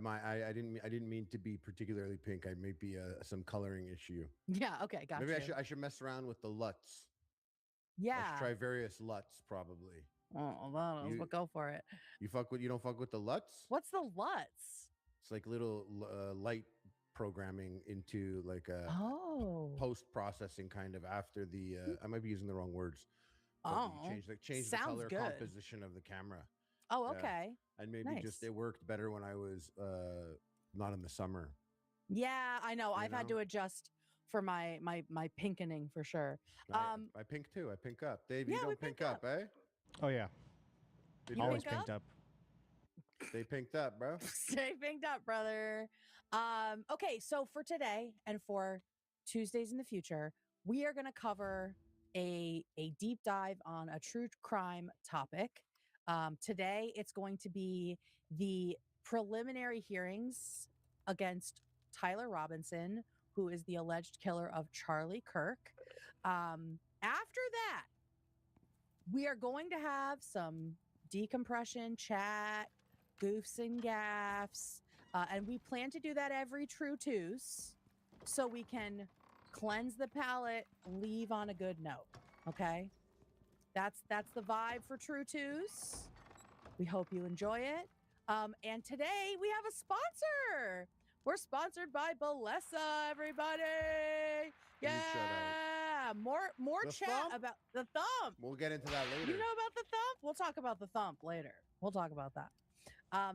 I didn't mean to be particularly pink. I may be some coloring issue. Yeah. Okay. Gotcha. Maybe I should mess around with the LUTs. Yeah. I should try various LUTs probably. Oh, well, go for it. You don't fuck with the LUTs? What's the LUTs? It's like little light programming into like a post processing kind of after the. I might be using the wrong words. Change the color composition of the camera. Oh, okay. And maybe just it worked better when I was not in the summer. Yeah, I know. I've had to adjust for my pinkening for sure. I pink too. I pink up. Dave, you don't pink up, eh? Oh yeah. Always pinked up. Stay pinked up, bro. Stay pinked up, brother. Okay, so for today and for Tuesdays in the future, we are going to cover a deep dive on a true crime topic. Today, it's going to be the preliminary hearings against Tyler Robinson, who is the alleged killer of Charlie Kirk. After that, we are going to have some decompression chat, goofs and gaffs, and we plan to do that every True Tues so we can cleanse the palate, leave on a good note. Okay, that's the vibe for True Tues. We hope you enjoy it. And today we have a sponsor. We're sponsored by Balesa, everybody. Yeah, more chat about the thump. We'll get into that later. You know about the thump? We'll talk about the thump later. We'll talk about that.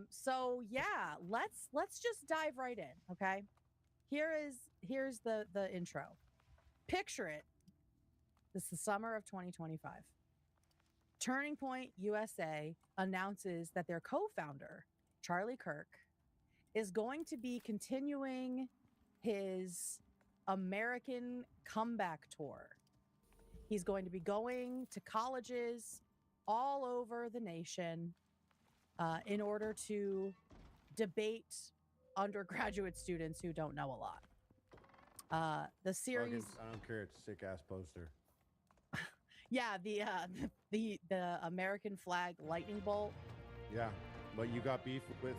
So yeah, let's just dive right in. Okay, here's the intro. Picture it. This is the summer of 2025. Turning Point USA announces that their co-founder, Charlie Kirk, is going to be continuing his American comeback tour. He's going to be going to colleges all over the nation in order to debate undergraduate students who don't know a lot. The series... I don't care. It's a sick ass poster. Yeah, the American flag lightning bolt. Yeah, but you got beef with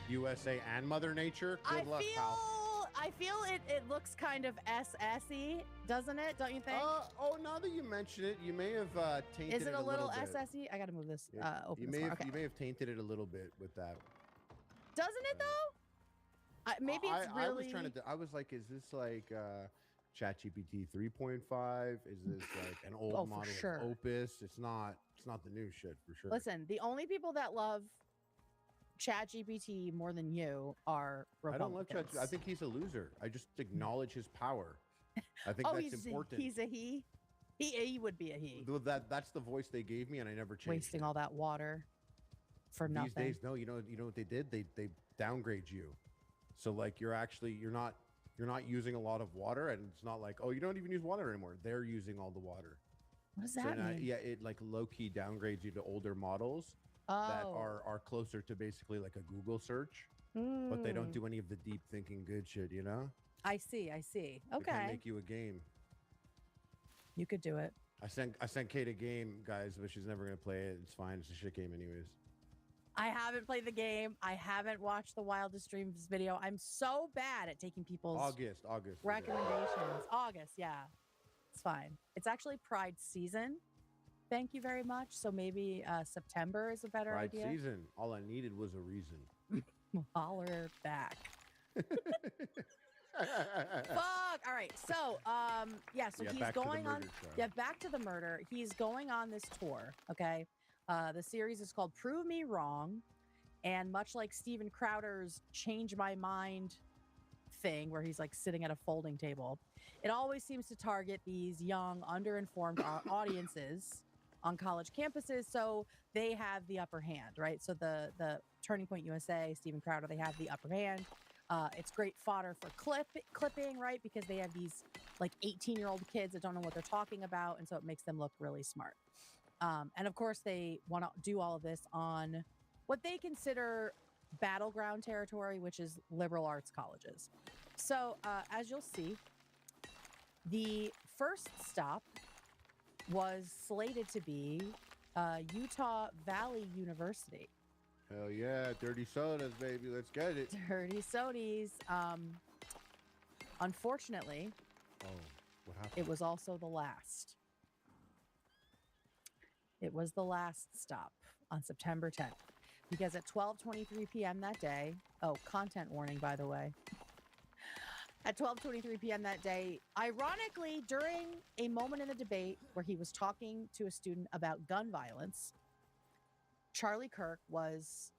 USA and Mother Nature. Good luck, pal. I feel it looks kind of SS-y, doesn't it? Don't you think? Now that you mention it, you may have tainted it. Is it a little SS-y? I gotta move this. Open. You may have tainted it a little bit with that. Doesn't it though? Maybe it's really. I was trying to. I was like, is this like ChatGPT 3.5? Is this like an old model of Opus? It's not the new shit for sure. Listen, the only people that love ChatGPT more than you are Republicans. I don't love ChatGPT. I think he's a loser. I just acknowledge his power. I think that's important. He's a he. He would be a he. That's the voice they gave me, and I never changed. Wasting all that water for nothing. These days, no. You know what they did? They downgrade you. So like you're not using a lot of water, and it's not like, oh, you don't even use water anymore. They're using all the water. What does that mean? Yeah, it like low key downgrades you to older models that are closer to basically like a Google search, but they don't do any of the deep thinking good shit. You know? I see. Okay. They can make you a game. You could do it. I sent Kate a game, guys, but she's never gonna play it. It's fine. It's a shit game, anyways. I haven't played the game. I haven't watched the Wildest Dreams video. I'm so bad at taking people's August recommendations. August, yeah. It's fine. It's actually Pride season. Thank you very much. So maybe September is a better idea. Pride season. All I needed was a reason. Holler back. Fuck. All right. So, so he's going on. Yeah, back to the murder. He's going on this tour. Okay. The series is called Prove Me Wrong. And much like Steven Crowder's Change My Mind thing, where he's like sitting at a folding table, it always seems to target these young, underinformed audiences on college campuses. So they have the upper hand, right? So the Turning Point USA, Steven Crowder, they have the upper hand. It's great fodder for clipping, right? Because they have these like 18-year-old kids that don't know what they're talking about. And so it makes them look really smart. And of course, they want to do all of this on what they consider battleground territory, which is liberal arts colleges. So as you'll see, the first stop was slated to be Utah Valley University. Hell yeah, dirty sodas, baby. Let's get it. Dirty sodies. Unfortunately, what happened? it was also the last. It was the last stop on September 10th. Because at 12:23 p.m. that day, content warning, by the way. At 12:23 p.m. that day, ironically, during a moment in the debate where he was talking to a student about gun violence, Charlie Kirk was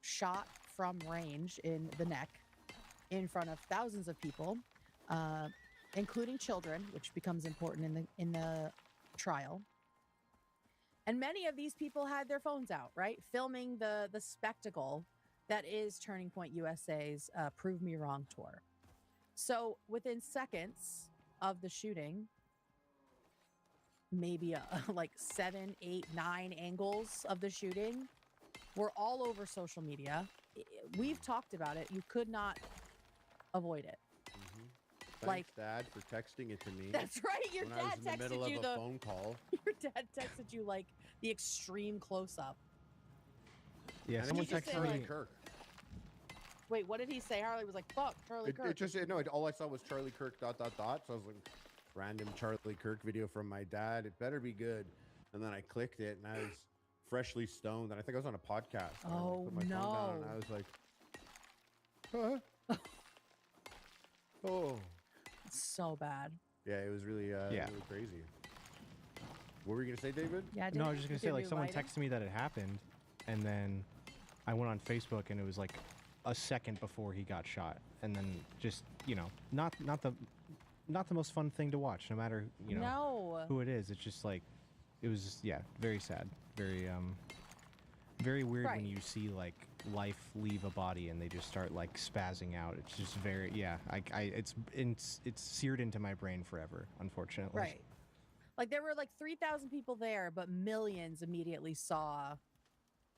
shot from range in the neck in front of thousands of people, including children, which becomes important in the trial. And many of these people had their phones out, right? Filming the spectacle that is Turning Point USA's Prove Me Wrong tour. So within seconds of the shooting, maybe like 7, 8, 9 angles of the shooting were all over social media. We've talked about it. You could not avoid it. Thanks, Dad, for texting it to me. That's right. Your when dad I was in the middle texted you of a phone call. Your dad texted you like the extreme close-up. Yeah, someone texted me. Kirk. Wait, what did he say? Harley was like, "Fuck, Charlie Kirk." All I saw was Charlie Kirk ... So I was like, random Charlie Kirk video from my dad. It better be good. And then I clicked it, and I was freshly stoned, and I think I was on a podcast. Oh, I put my phone down, and I was like, huh? Oh. So bad. Yeah, it was really, really crazy. What were you gonna say, David? Yeah, no, I was just gonna say, like, someone texted me that it happened, and then I went on Facebook, and it was like a second before he got shot, and then just, you know, not the most fun thing to watch, no matter, you know, who it is. It's just like, it was just, very sad, very weird when you see like life leave a body and they just start like spazzing out. It's just very, it's seared into my brain forever, unfortunately. Right. Like there were like 3,000 people there, but millions immediately saw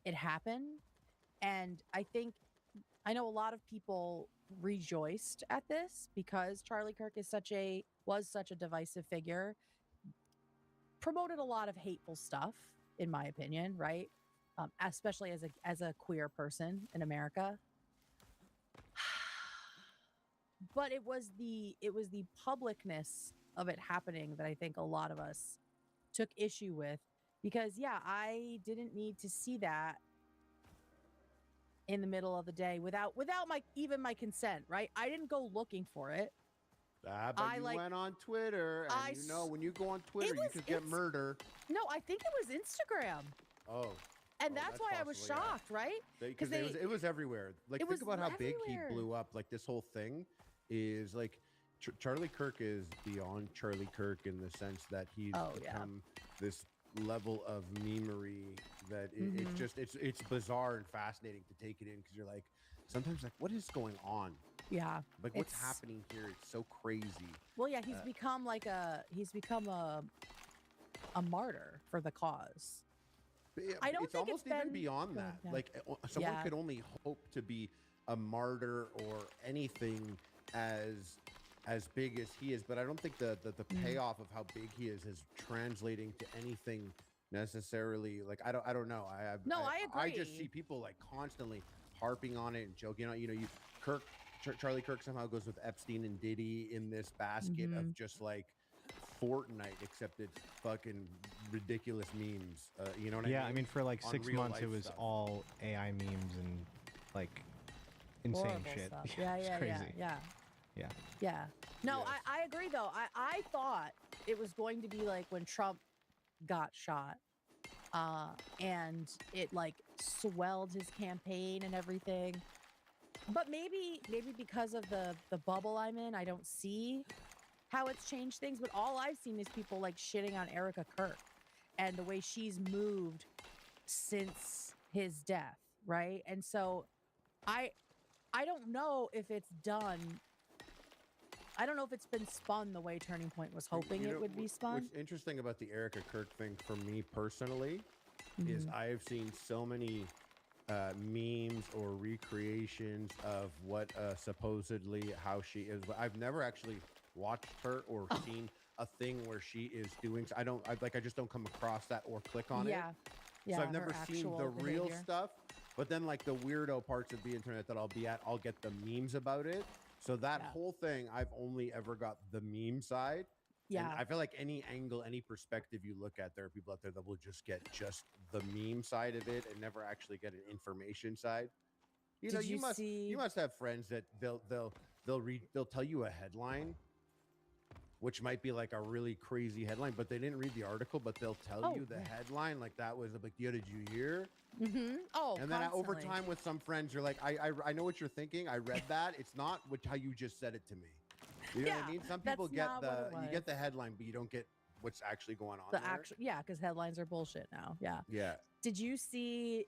it happen. And I know a lot of people rejoiced at this because Charlie Kirk was such a divisive figure, promoted a lot of hateful stuff, in my opinion, right? Especially as a queer person in America. But it was the publicness of it happening that I think a lot of us took issue with, because I didn't need to see that in the middle of the day without my consent, right? I didn't go looking for it. But you went on Twitter, and when you go on Twitter, you could get murder. No, I think it was Instagram. Oh. And that's why I was shocked, right? Because it was everywhere. Like, think about how big he blew up. Like, this whole thing is like Charlie Kirk is beyond Charlie Kirk in the sense that he's become this level of memery that it's just it's bizarre and fascinating to take it in, because you're like, sometimes like, what is going on? Yeah. Like, what's happening here? It's so crazy. Well, yeah, he's become a martyr for the cause. I don't think almost even beyond that. Like, someone could only hope to be a martyr or anything as big as he is, but I don't think the payoff of how big he is translating to anything necessarily. Like, I don't know. I agree. I just see people like constantly harping on it and joking on. Charlie Kirk somehow goes with Epstein and Diddy in this basket of just like Fortnite, except it's fucking ridiculous memes. You know what I mean? Yeah, I mean, for like 6 months, it was all AI memes and like insane horrible shit. Stuff. Yeah. No, yes. I agree though. I thought it was going to be like when Trump got shot, and it like swelled his campaign and everything. But maybe because of the bubble I'm in, I don't see how it's changed things. But all I've seen is people like shitting on Erica Kirk and the way she's moved since his death, right? And so I don't know if it's done. I don't know if it's been spun the way Turning Point was hoping it would be spun. What's interesting about the Erica Kirk thing for me personally is I've seen so many memes or recreations of what supposedly how she is. But I've never actually watched her or seen a thing where she is doing. I just don't come across that or click on it. Yeah, so I've never seen the real stuff. But then like the weirdo parts of the internet that I'll be at, I'll get the memes about it. So that whole thing, I've only ever got the meme side. Yeah. And I feel like any angle, any perspective you look at, there are people out there that will just get just the meme side of it and never actually get an information side. You know, you must have friends that they'll tell you a headline, which might be like a really crazy headline, but they didn't read the article, but they'll tell you the headline. Like that was a big deal. Did you hear? Oh, and then over time with some friends, you're like, I know what you're thinking. I read that. It's not how you just said it to me. You know what I mean? Some people get you get the headline, but you don't get what's actually going on. Because headlines are bullshit now. Yeah. Yeah. Did you see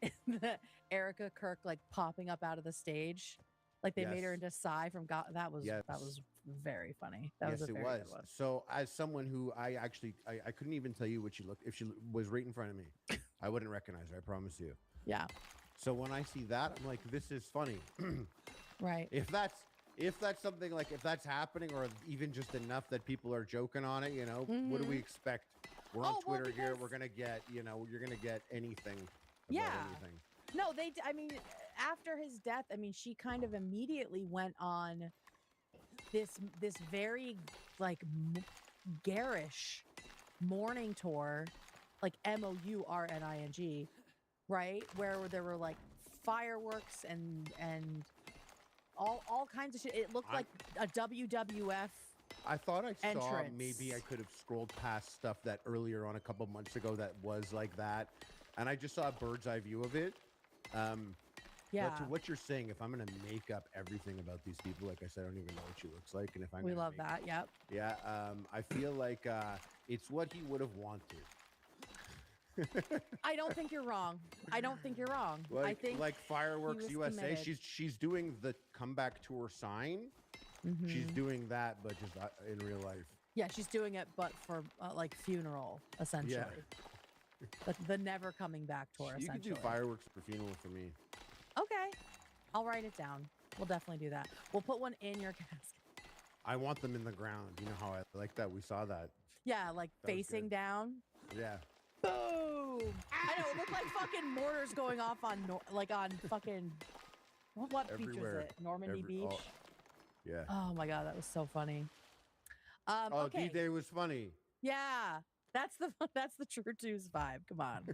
Erica Kirk like popping up out of the stage? Like they made her into Psy from God. That was very funny. That was a very good one. So as someone who I couldn't even tell you what she looked, if she was right in front of me, I wouldn't recognize her. I promise you. Yeah. So when I see that, I'm like, this is funny. Right. If that's something like, if that's happening or even just enough that people are joking on it, you know, what do we expect? We're on Twitter here. We're going to get, you're going to get anything. Anything. No, I mean, after his death, I mean, she kind of immediately went on this very like garish mourning tour, like MOURNING, right? Where there were like fireworks and all kinds of shit. It looked like a WWF. I thought I entrance. saw, maybe I could have scrolled past stuff that earlier on a couple months ago that was like that. And I just saw a bird's eye view of it. But to what you're saying, if I'm going to make up everything about these people, like I said, I don't even know what she looks like. And if I'm we love that. Yep. Yeah. I feel like it's what he would have wanted. I don't think you're wrong. I don't think you're wrong. Like, I think like Fireworks USA, committed. she's doing the comeback tour sign. She's doing that, but just in real life. Yeah, she's doing it, but for like funeral, essentially. Yeah. The never coming back tour, You essentially. could do Fireworks for funeral for me. Okay. I'll write it down. We'll definitely do that. We'll put one in your casket. I want them in the ground. You know how I like that? We saw that. Yeah, like that facing down. Yeah. Boom! I know, it looked like fucking mortars going off on fucking what beach was it? Normandy Beach. Yeah. Oh my god, that was so funny. Okay. D-Day was funny. Yeah, that's the True Twos vibe. Come on,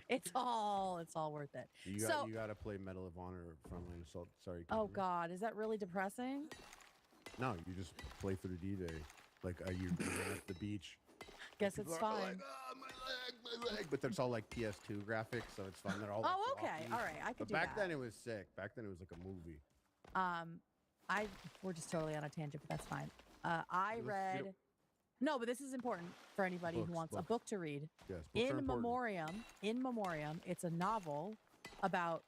it's all worth it. You got to play Medal of Honor Frontline Assault. Sorry. Oh god, is that really depressing? No, you just play for the D-Day, like you're at the beach. Guess it's fine. Like, oh, my leg, but it's all like PS2 graphics, so it's fun. They're all. Oh, okay, all right, I could do that. Back then it was sick. Back then it was like a movie. We're just totally on a tangent, but that's fine. I read. No, but this is important for anybody who wants a book to read. Yes, In Memoriam, it's a novel about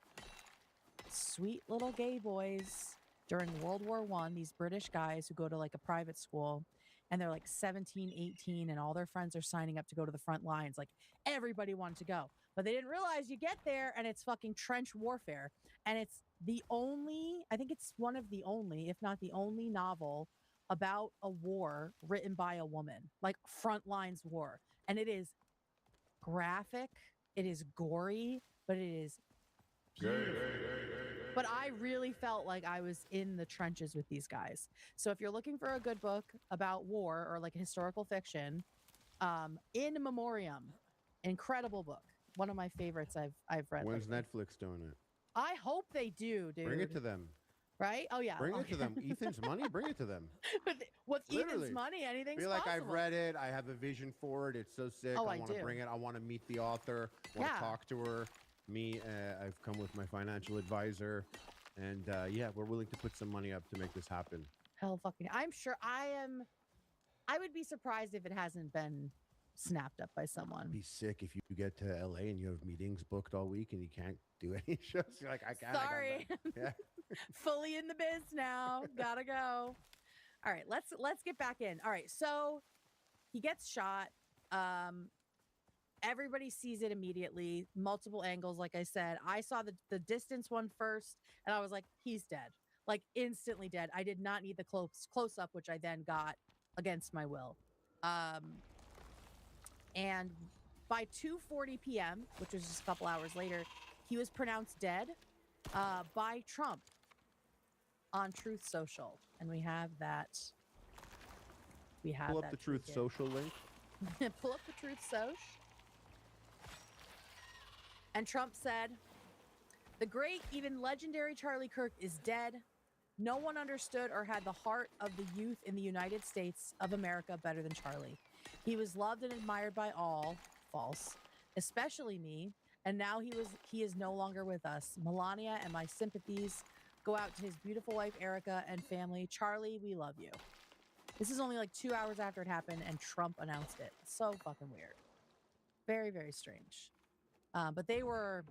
sweet little gay boys during World War I. These British guys who go to like a private school. And they're like 17, 18, and all their friends are signing up to go to the front lines. Like everybody wanted to go, but they didn't realize you get there and it's fucking trench warfare. And it's I think it's one of the only, if not the only novel about a war written by a woman, like front lines war. And it is graphic, it is gory, but it is beautiful. But I really felt like I was in the trenches with these guys. So if you're looking for a good book about war or like historical fiction, In Memoriam, incredible book. One of my favorites I've read. When's Netflix doing it? I hope they do, dude. Bring it to them. Right? Oh yeah. Bring it to them. Ethan's money. Bring it to them. With Ethan's money, anything's possible. Be like, I've read it. I have a vision for it. It's so sick. Oh, I want to bring it. I want to meet the author. I want to talk to her. I've come with my financial advisor, and we're willing to put some money up to make this happen. Hell fucking, I'm sure I would be surprised if it hasn't been snapped up by someone. It'd be sick if you get to LA and you have meetings booked all week and you can't do any shows. You're like, I can't. Sorry. Yeah. Fully in the biz now. Gotta go. All right, let's get back in. All right, so he gets shot. Everybody sees it immediately, multiple angles. Like I said, I saw the distance one first, and I was like, he's dead, like instantly dead. I did not need the close up, which I then got against my will. And by 2:40 p.m., which was just a couple hours later, he was pronounced dead by Trump on Truth Social, and we have that. We have Pull up the Truth Social link. Pull up the Truth Social. And Trump said, "The great, even legendary Charlie Kirk is dead. No one understood or had the heart of the youth in the United States of America better than Charlie. He was loved and admired by all," false, "especially me. And now he is no longer with us. Melania and my sympathies go out to his beautiful wife, Erica, and family. Charlie, we love you." This is only like 2 hours after it happened, and Trump announced it. So fucking weird. Very, very strange. But they were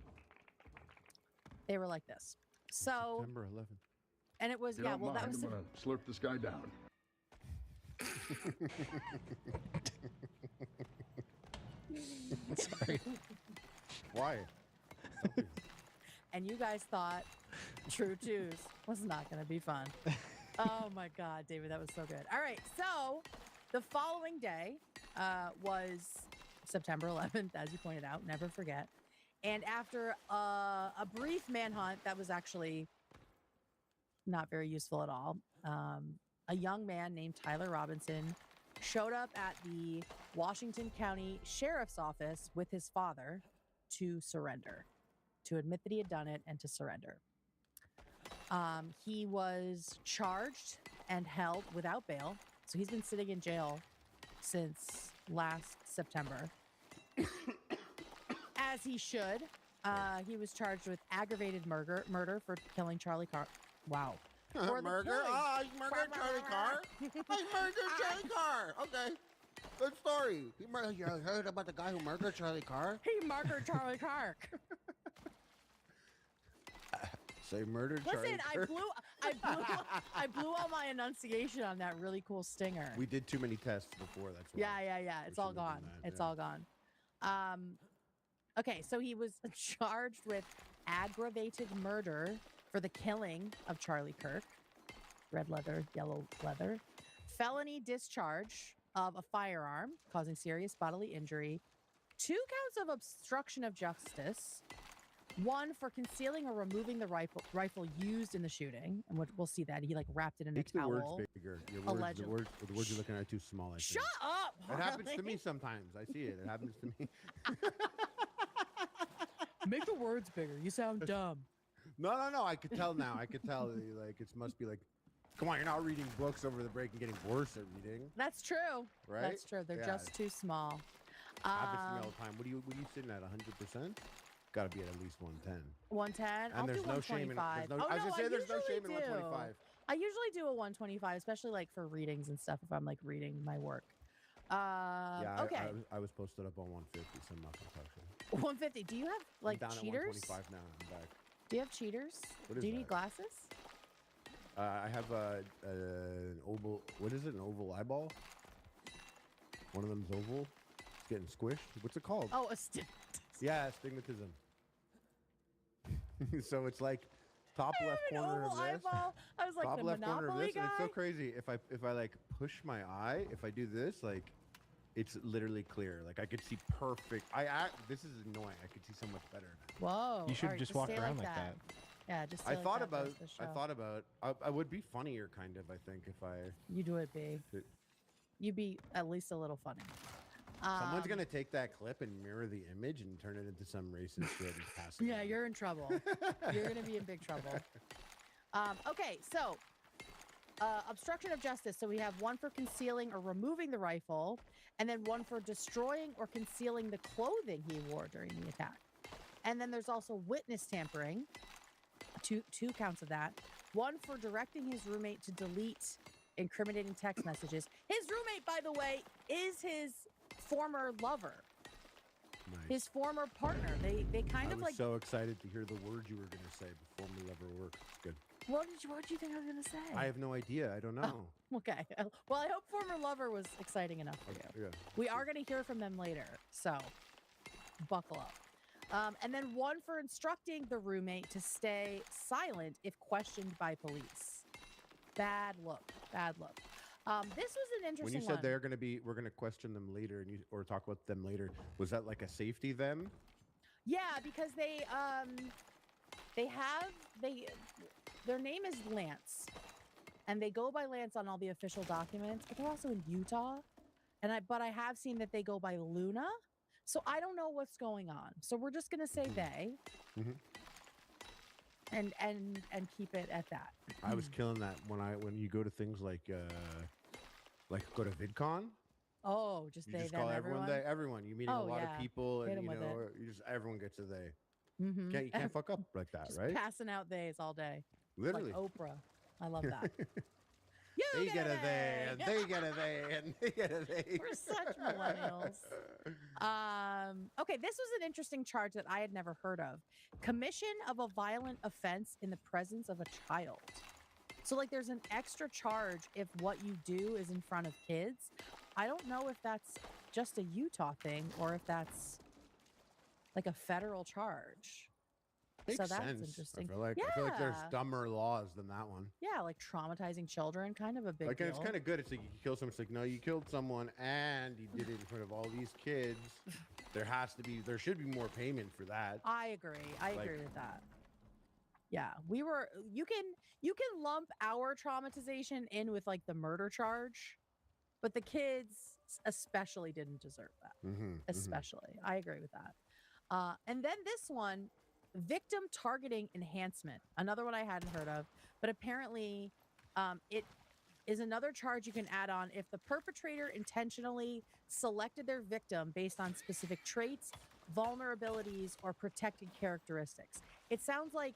like this. So September 11th. And it was, yeah, well, that was. I'm gonna slurp this guy down. Sorry. Why? And you guys thought True Twos was not going to be fun. Oh my God, David, that was so good. All right, so the following day was September 11th, as you pointed out, never forget. And after a brief manhunt that was actually not very useful at all, a young man named Tyler Robinson showed up at the Washington County Sheriff's Office with his father to surrender, to admit that he had done it and to surrender. He was charged and held without bail. So he's been sitting in jail since last September. As he should. He was charged with aggravated murder for killing Charlie Carr. Wow. Murder? Oh, he murdered Charlie Carr? He murdered Charlie Carr. Okay. Good story. You heard about the guy who murdered Charlie Carr? He murdered Charlie Carr. Say murdered Charlie Carr. Listen, I blew all my enunciation on that really cool stinger. We did too many tests before. That's why. Yeah. It's all gone. It's all gone. Okay, so he was charged with aggravated murder for the killing of Charlie Kirk. Red leather, yellow leather. Felony discharge of a firearm causing serious bodily injury. 2 counts of obstruction of justice. 1 for concealing or removing the rifle used in the shooting. And we'll see that. He like wrapped it in a towel. Make the words bigger. The words you're looking at are too small. I think. Shut up! It happens to me sometimes. I see it. It happens to me. Make the words bigger. You sound dumb. No. I could tell now. I could tell. Like it must be like, come on, you're not reading books over the break and getting worse at reading. That's true. Right? That's true. They're just too small. Happens to me all the time. What are you sitting at? 100%? Got to be at least 110. 110. And there's no shame in. I was gonna say there's no shame in 125. I usually do a 125, especially like for readings and stuff. If I'm like reading my work. Okay. I was posted up on 150, so I'm not gonna talk to you. 150. Do you have like I'm down cheaters? At 125 now. I'm back. Do you have cheaters? Do you need glasses? I have an oval. What is it? An oval eyeball. One of them's oval. It's getting squished. What's it called? Oh, astigmatism. Yeah, astigmatism. So it's like top left corner of this. Eyeball. I was like top the left corner of this, guy. and it's so crazy. If I like push my eye, if I do this, like it's literally clear. Like I could see perfect. This is annoying. I could see so much better now. Whoa! You should just walk around like that. Yeah, just. I thought about. I would be funnier, kind of. I think if I. You would be. You'd be at least a little funny. Someone's gonna take that clip and mirror the image and turn it into some racist shit and pass it. Yeah, you're in trouble. You're gonna be in big trouble. Okay, so obstruction of justice. So we have 1 for concealing or removing the rifle, and then 1 for destroying or concealing the clothing he wore during the attack. And then there's also witness tampering. Two counts of that. 1 for directing his roommate to delete incriminating text messages. His roommate, by the way, is his former lover. Nice. His former partner. They kind of like. I was so excited to hear the word you were gonna say before we ever worked. It's good. What did you think I was gonna say? I have no idea. I don't know. Oh, okay. Well, I hope former lover was exciting enough for you. Yeah. We are gonna hear from them later, so buckle up. And then 1 for instructing the roommate to stay silent if questioned by police. Bad look. This was an interesting one. When you said we're gonna question them later, or talk about them later, was that like a safety them? Yeah, because their name is Lance, and they go by Lance on all the official documents, but they're also in Utah, but I have seen that they go by Luna, so I don't know what's going on. So we're just gonna say they, and keep it at that. I was killing that when you go to things like go to VidCon. Oh, just you they, just them, call everyone everyone. They, everyone. You're meeting a lot of people, and you know, you just everyone gets a they. You can't fuck up like that, just right? Passing out days all day. Literally. Like Oprah. I love that. They get a they, and they get a they, and they get a they. We're such millennials. Okay, this was an interesting charge that I had never heard of. Commission of a violent offense in the presence of a child. So, like, there's an extra charge if what you do is in front of kids. I don't know if that's just a Utah thing or if that's like a federal charge. Makes so that's sense. interesting. I feel like there's dumber laws than that one. Yeah, like traumatizing children, kind of a big deal. It's kind of good. It's like you kill someone. It's like, no, you killed someone and you did it in front of all these kids. There should be more payment for that. I agree. I agree with that. Yeah, you can lump our traumatization in with like the murder charge, but the kids especially didn't deserve that. Especially. I agree with that. And then this one, victim targeting enhancement, another one I hadn't heard of, but apparently it is another charge you can add on if the perpetrator intentionally selected their victim based on specific traits, vulnerabilities, or protected characteristics. It sounds like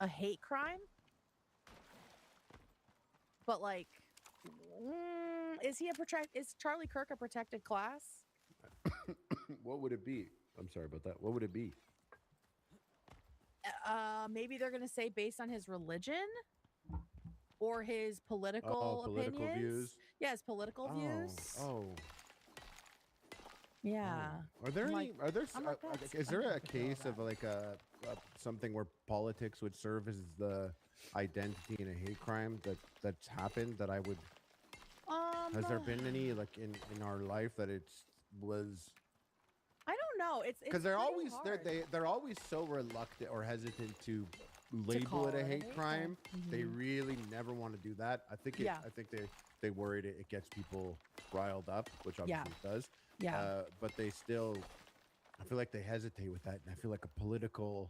a hate crime, but like, is Charlie Kirk a protected class? What would it be? I'm sorry about that. What would it be? Maybe they're gonna say based on his religion or his political opinions. Views. Yeah, his political views. Yeah. Is there a case of like something where politics would serve as the identity in a hate crime that's happened that I would? Has there been any like in our life that was? I don't know. It's because they're always so reluctant or hesitant to label it a hate crime. They really never want to do that. I think they worried it gets people riled up, which obviously it does. Yeah. But they still, I feel like they hesitate with that, and I feel like a political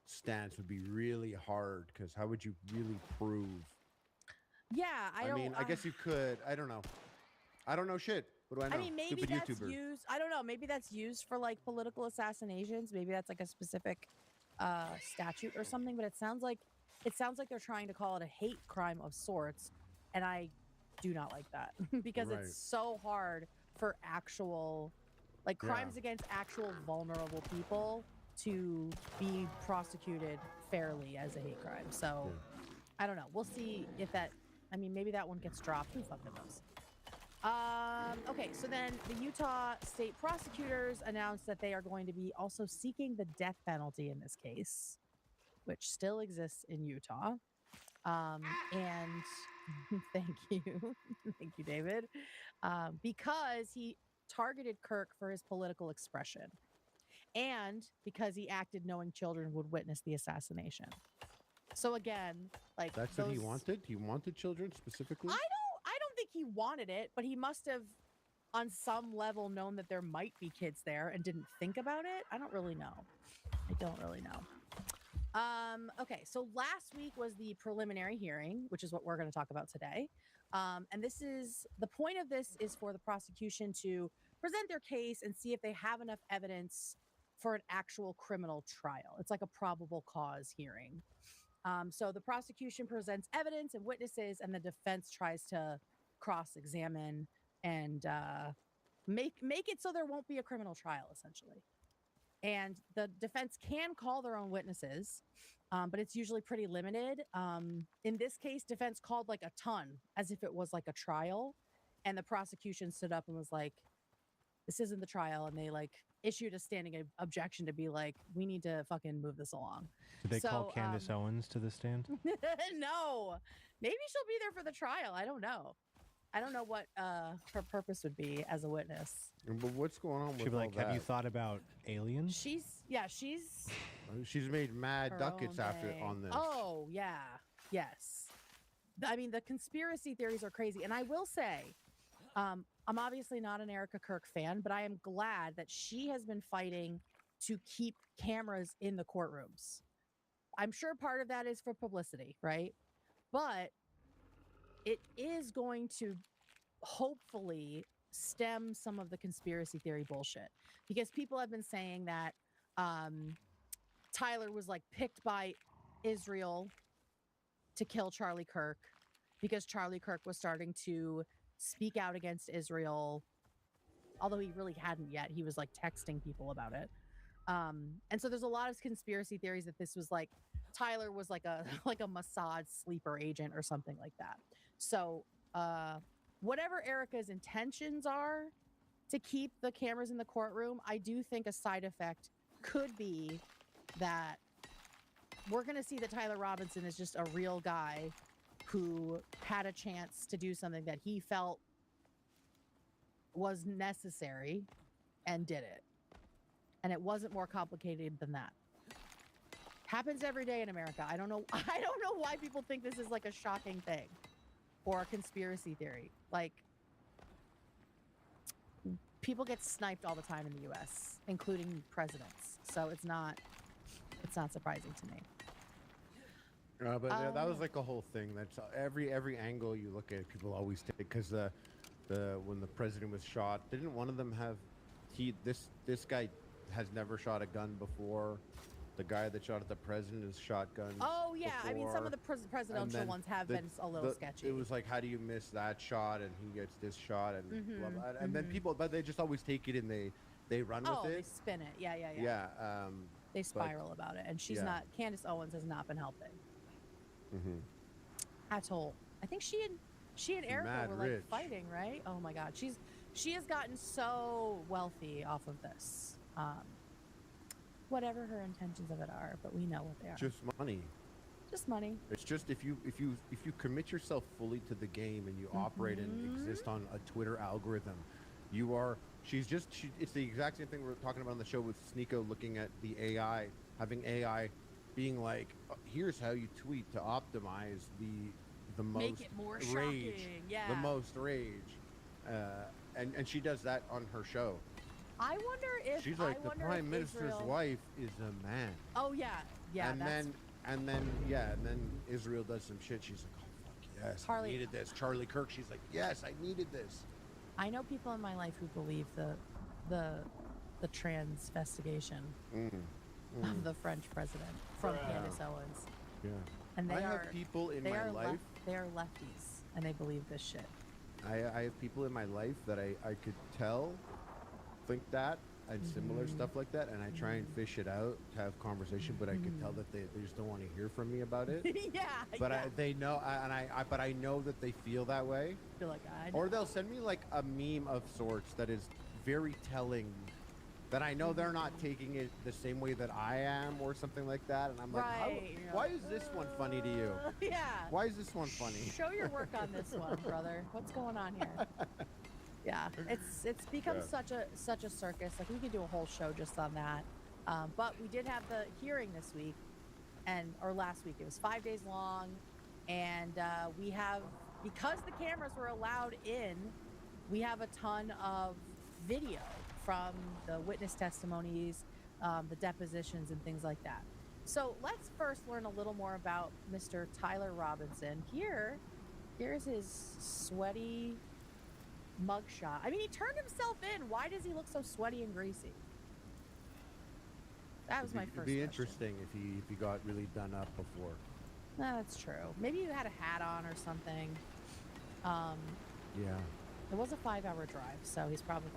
stance would be really hard because how would you really prove? Yeah, I guess you could. I don't know. I don't know shit. What do I know? I mean, maybe Stupid that's YouTuber. used. I don't know. Maybe that's used for like political assassinations. Maybe that's like a specific statute or something. But it sounds like they're trying to call it a hate crime of sorts, and I do not like that because it's so hard for actual crimes against actual vulnerable people to be prosecuted fairly as a hate crime. So I don't know. We'll see if that. I mean, maybe that one gets dropped. Who fucking knows? Okay, so then the Utah state prosecutors announced that they are going to be also seeking the death penalty in this case, which still exists in Utah. And thank you, David, because he targeted Kirk for his political expression and because he acted knowing children would witness the assassination. So again, like that's what he wanted. He wanted children specifically. I don't think he wanted it, but he must have on some level known that there might be kids there and didn't think about it. I don't really know. Okay, so last week was the preliminary hearing, which is what we're going to talk about today. And the point of this is for the prosecution to present their case and see if they have enough evidence for an actual criminal trial. It's like a probable cause hearing. So the prosecution presents evidence and witnesses, and the defense tries to cross-examine and make it so there won't be a criminal trial, essentially. And the defense can call their own witnesses, but it's usually pretty limited. In this case, defense called like a ton, as if it was like a trial. And the prosecution stood up and was like, this isn't the trial. And they like issued a standing objection to be like, we need to fucking move this along. Did they call Candace Owens to the stand? No. Maybe she'll be there for the trial. I don't know. I don't know what her purpose would be as a witness. But what's going on with She'd be like, all have you that? thought about aliens? She's made mad her ducats own after thing. on this. Oh yeah, yes. I mean, the conspiracy theories are crazy, and I will say, I'm obviously not an Erica Kirk fan, but I am glad that she has been fighting to keep cameras in the courtrooms. I'm sure part of that is for publicity, right? But it is going to hopefully stem some of the conspiracy theory bullshit, because people have been saying that Tyler was like picked by Israel to kill Charlie Kirk because Charlie Kirk was starting to speak out against Israel, although he really hadn't yet. He was like texting people about it. And so there's a lot of conspiracy theories that this was like Tyler was like a like a Mossad sleeper agent or something like that. So whatever Erica's intentions are to keep the cameras in the courtroom, I do think a side effect could be that we're going to see that Tyler Robinson is just a real guy who had a chance to do something that he felt was necessary and did it. And it wasn't more complicated than that. Happens every day in America. I don't know why people think this is like a shocking thing or a conspiracy theory. Like, people get sniped all the time in the US, including presidents. So it's not surprising to me. But that was like a whole thing. That's every angle you look at, people always take, because when the president was shot, didn't one of them have this guy has never shot a gun before. The guy that shot at the president has shot guns. Oh yeah, before. I mean, some of the presidential ones have been a little sketchy. It was like, how do you miss that shot and he gets this shot and blah, blah. And then people, but they just always take it and they run with it. Oh, they spin it. Yeah. They spiral about it, and she's not. Candace Owens has not been helping at all. I think she and Erica were like fighting, right? Oh my God, she has gotten so wealthy off of this. Whatever her intentions of it are, but we know what they are. Just money. Just money. It's just if you commit yourself fully to the game and you operate and exist on a Twitter algorithm, you are. It's the exact same thing we're talking about on the show with Sneeko, looking at the AI, having AI being like, here's how you tweet to optimize the most make it more rage, shocking. Yeah. the most rage, and she does that on her show. I wonder if she's like, the prime minister's wife is a man. Oh yeah. And then Israel does some shit. She's like, oh fuck yes, I needed this. Charlie Kirk. She's like, yes, I needed this. I know people in my life who believe the transvestigation of the French president from Candace Owens. Yeah. And I have people in my life. They are lefties, and they believe this shit. I have people in my life that I could tell think that and similar stuff like that, and I try and fish it out to have conversation, but I could tell that they just don't want to hear from me about it. But they know, but I know that they feel that way. You're like, I know. Or they'll send me like a meme of sorts that is very telling, that I know they're not taking it the same way that I am, or something like that, and I'm like, why is this one funny to you? Yeah. Why is this one funny? Show your work on this one, brother. What's going on here? Yeah, it's become such a circus. Like, we could do a whole show just on that. But we did have the hearing this week, or last week. It was 5 days long, and we have, because the cameras were allowed in, we have a ton of video from the witness testimonies, the depositions, and things like that. So let's first learn a little more about Mr. Tyler Robinson. Here's his sweaty mugshot. I mean, he turned himself in. Why does he look so sweaty and greasy? That was my first question. It'd be interesting if he got really done up before. No, that's true. Maybe he had a hat on or something. Yeah. It was a 5-hour drive, so he's probably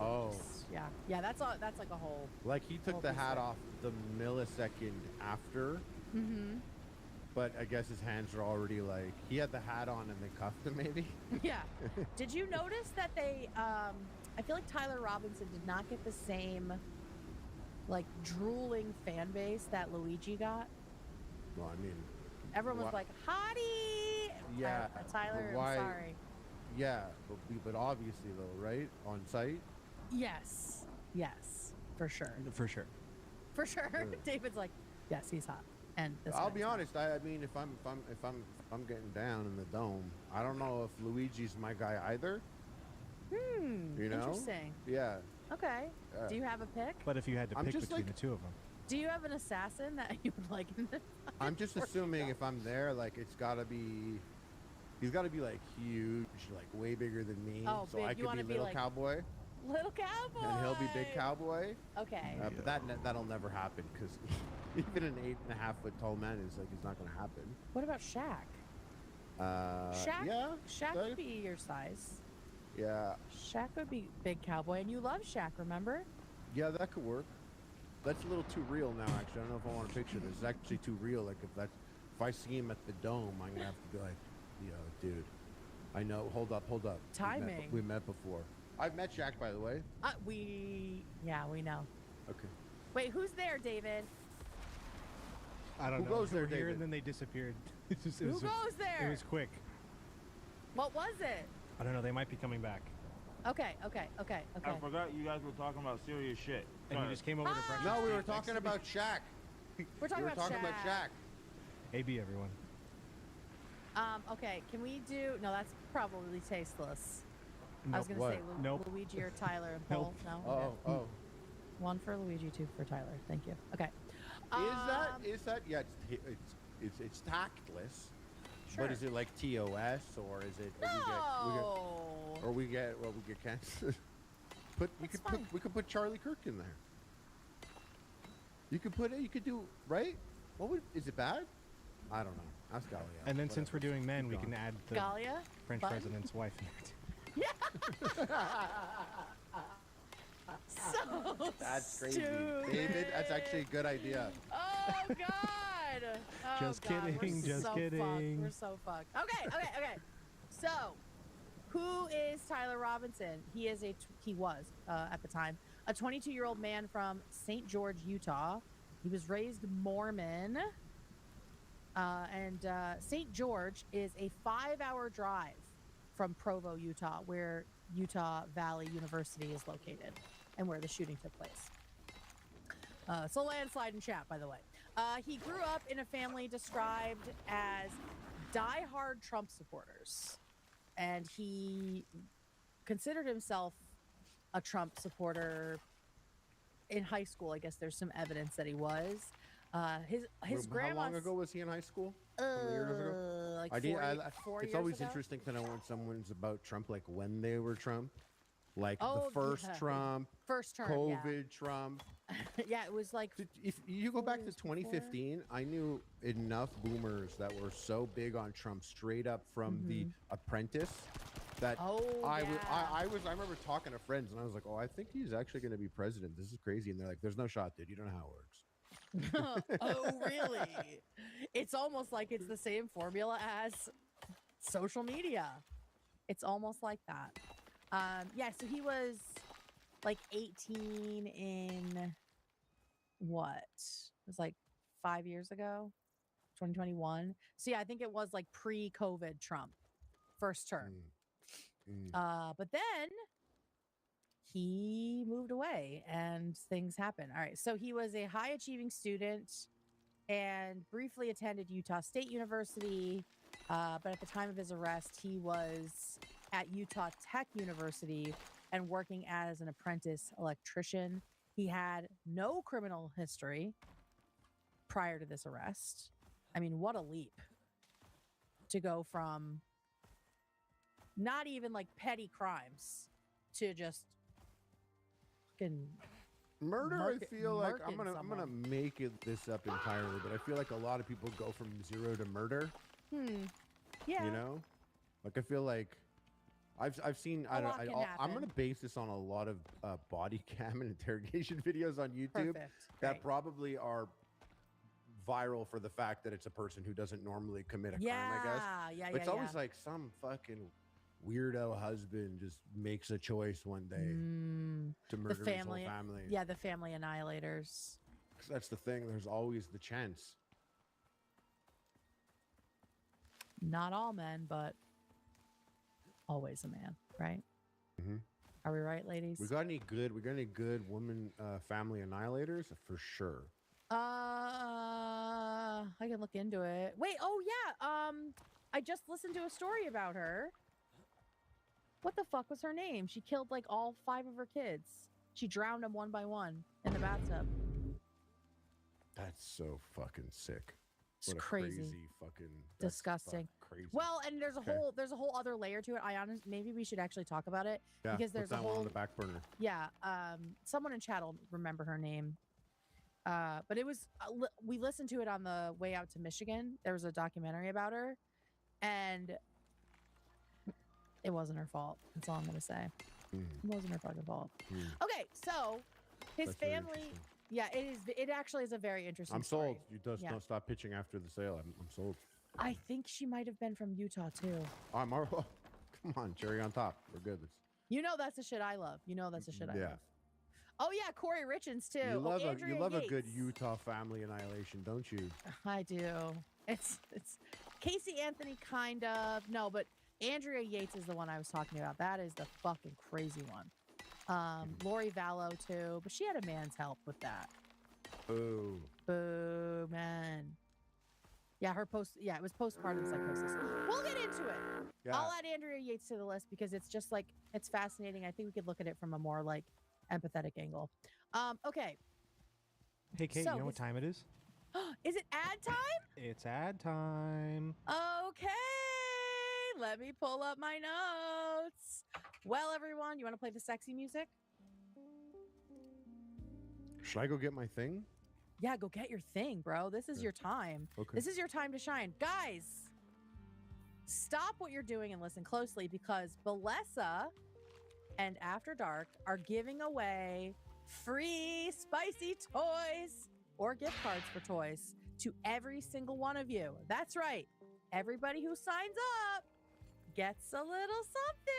yeah. That's like a whole. Like, he took the hat off the millisecond after. But I guess his hands are already like, he had the hat on and they cuffed him, maybe. Yeah. Did you notice that I feel like Tyler Robinson did not get the same, like, drooling fan base that Luigi got? Well, I mean, everyone was like, hottie! Yeah. Tyler, I'm sorry. Yeah, but obviously though, right? On site. Yes. Yes. For sure. For sure. For sure. David's like, yes, he's hot. And I'll be honest. I mean, if I'm getting down in the dome, I don't know if Luigi's my guy either. You know? Interesting. Yeah. Okay. Do you have a pick? But if you had to pick between the two of them. Do you have an assassin that you would like in this? I'm just assuming if I'm there, like he's got to be like huge, like way bigger than me. Oh, so big. I could be little like, cowboy. Little cowboy. And he'll be big cowboy. Okay. But that'll never happen because even an 8.5 foot tall man is like it's not going to happen. What about Shaq? Shaq. Yeah. Shaq would be your size. Yeah. Shaq would be big cowboy, and you love Shaq, remember? Yeah, that could work. That's a little too real now, actually. I don't know if I want to picture this. It's actually too real. Like if I see him at the dome, I'm gonna have to be like, yo, dude. I know. Hold up. Timing. We met before. I've met Shaq, by the way. We know. Okay. Wait, who's there, David? I don't know. Who goes there, David? And then they disappeared. Who goes there? It was quick. What was it? I don't know. They might be coming back. Okay. I forgot you guys were talking about serious shit. And you just came over to breakfast. No, we were talking about Shaq. We're talking about Shaq. AB, everyone. Okay, can we do... No, that's probably tasteless. Nope. I was going to say Nope. Luigi or Tyler and Paul. Nope. No? Okay. Oh. One for Luigi, two for Tyler. Thank you. Okay. Is that? Yeah, it's tactless. Sure. But is it like TOS or is it? No. We get canceled. We could put Charlie Kirk in there. You could do right. Is it bad? I don't know. Ask Galia. And then since we're doing men, we can add the Galia? French president's wife in it. So that's crazy, stupid. David. That's actually a good idea. Oh God! Oh, just God. kidding. We're just so kidding. Fucked. We're so fucked. Okay. So, who is Tyler Robinson? He was at the time a 22-year-old man from St. George, Utah. He was raised Mormon. And St. George is a 5-hour drive from Provo, Utah, where Utah Valley University is located and where the shooting took place. It's a landslide in chat, by the way. He grew up in a family described as diehard Trump supporters, and he considered himself a Trump supporter in high school. I guess there's some evidence that he was. His grandma. How long ago was he in high school? How many years ago? Like it's always interesting to know when someone's about Trump, like when they were Trump, like the first Trump, first term, COVID Trump. Yeah, it was like. If you go back to 2015, I knew enough boomers that were so big on Trump straight up from The Apprentice. That I remember talking to friends and I was like, oh, I think he's actually going to be president. This is crazy. And they're like, there's no shot, dude. You don't know how it works. Oh, really? It's almost like it's the same formula as social media. It's almost like that. Yeah, so he was like 18 in what? It was like 5 years ago, 2021. So yeah, I think it was like pre-COVID Trump, first term. But then he moved away and things happened. All right. So he was a high achieving student and briefly attended Utah State University. But at the time of his arrest, he was at Utah Tech University and working as an apprentice electrician. He had no criminal history prior to this arrest. I mean, what a leap to go from not even like petty crimes to just murder. I feel like I'm gonna make this up entirely, but I feel like a lot of people go from 0 to murder. Yeah. You know, like I feel like I've seen. I'm gonna base this on a lot of body cam and interrogation videos on YouTube that probably are viral for the fact that it's a person who doesn't normally commit a crime. I guess. It's always like some fucking weirdo husband just makes a choice one day to murder his whole family. Yeah, the family annihilators. That's the thing. There's always the chance. Not all men, but always a man, right? Mm-hmm. Are we right, ladies? We got any good woman family annihilators for sure? I can look into it. Wait, oh yeah. I just listened to a story about her. What the fuck was her name? She killed like all 5 of her kids. She drowned them one by one in the bathtub. That's so fucking sick. It's crazy fucking disgusting. Crazy. Well, and there's a whole other layer to it. Maybe we should actually talk about it because there's a whole on the back burner. Yeah. Someone in chat will remember her name. But it was we listened to it on the way out to Michigan. There was a documentary about her, and it wasn't her fault. That's all I'm gonna say. It wasn't her fucking fault. Okay, so his family. Yeah, it is. It actually is a very interesting story. I'm sold. You don't stop pitching after the sale. I'm sold. I think she might have been from Utah too. Come on, cherry on top. We're good. You know that's the shit I love. You know that's the shit I love. Oh yeah, Corey Richens too. You love a good Utah family annihilation, don't you? I do. It's Casey Anthony kind of. No, but Andrea Yates is the one I was talking about. That is the fucking crazy one. Lori Vallow too, but she had a man's help with that. Boo. Boo, man. Yeah, it was postpartum psychosis. We'll get into it. Yeah. I'll add Andrea Yates to the list because it's just like, it's fascinating. I think we could look at it from a more like empathetic angle. Okay. Hey, Kate, you know what time it is? Is it ad time? It's ad time. Okay. Let me pull up my notes. Well, everyone, you want to play the sexy music? Should I go get my thing? Yeah, go get your thing, bro. This is your time. Okay. This is your time to shine. Guys, stop what you're doing and listen closely because Balesa and After Dark are giving away free spicy toys or gift cards for toys to every single one of you. That's right. Everybody who signs up gets a little something.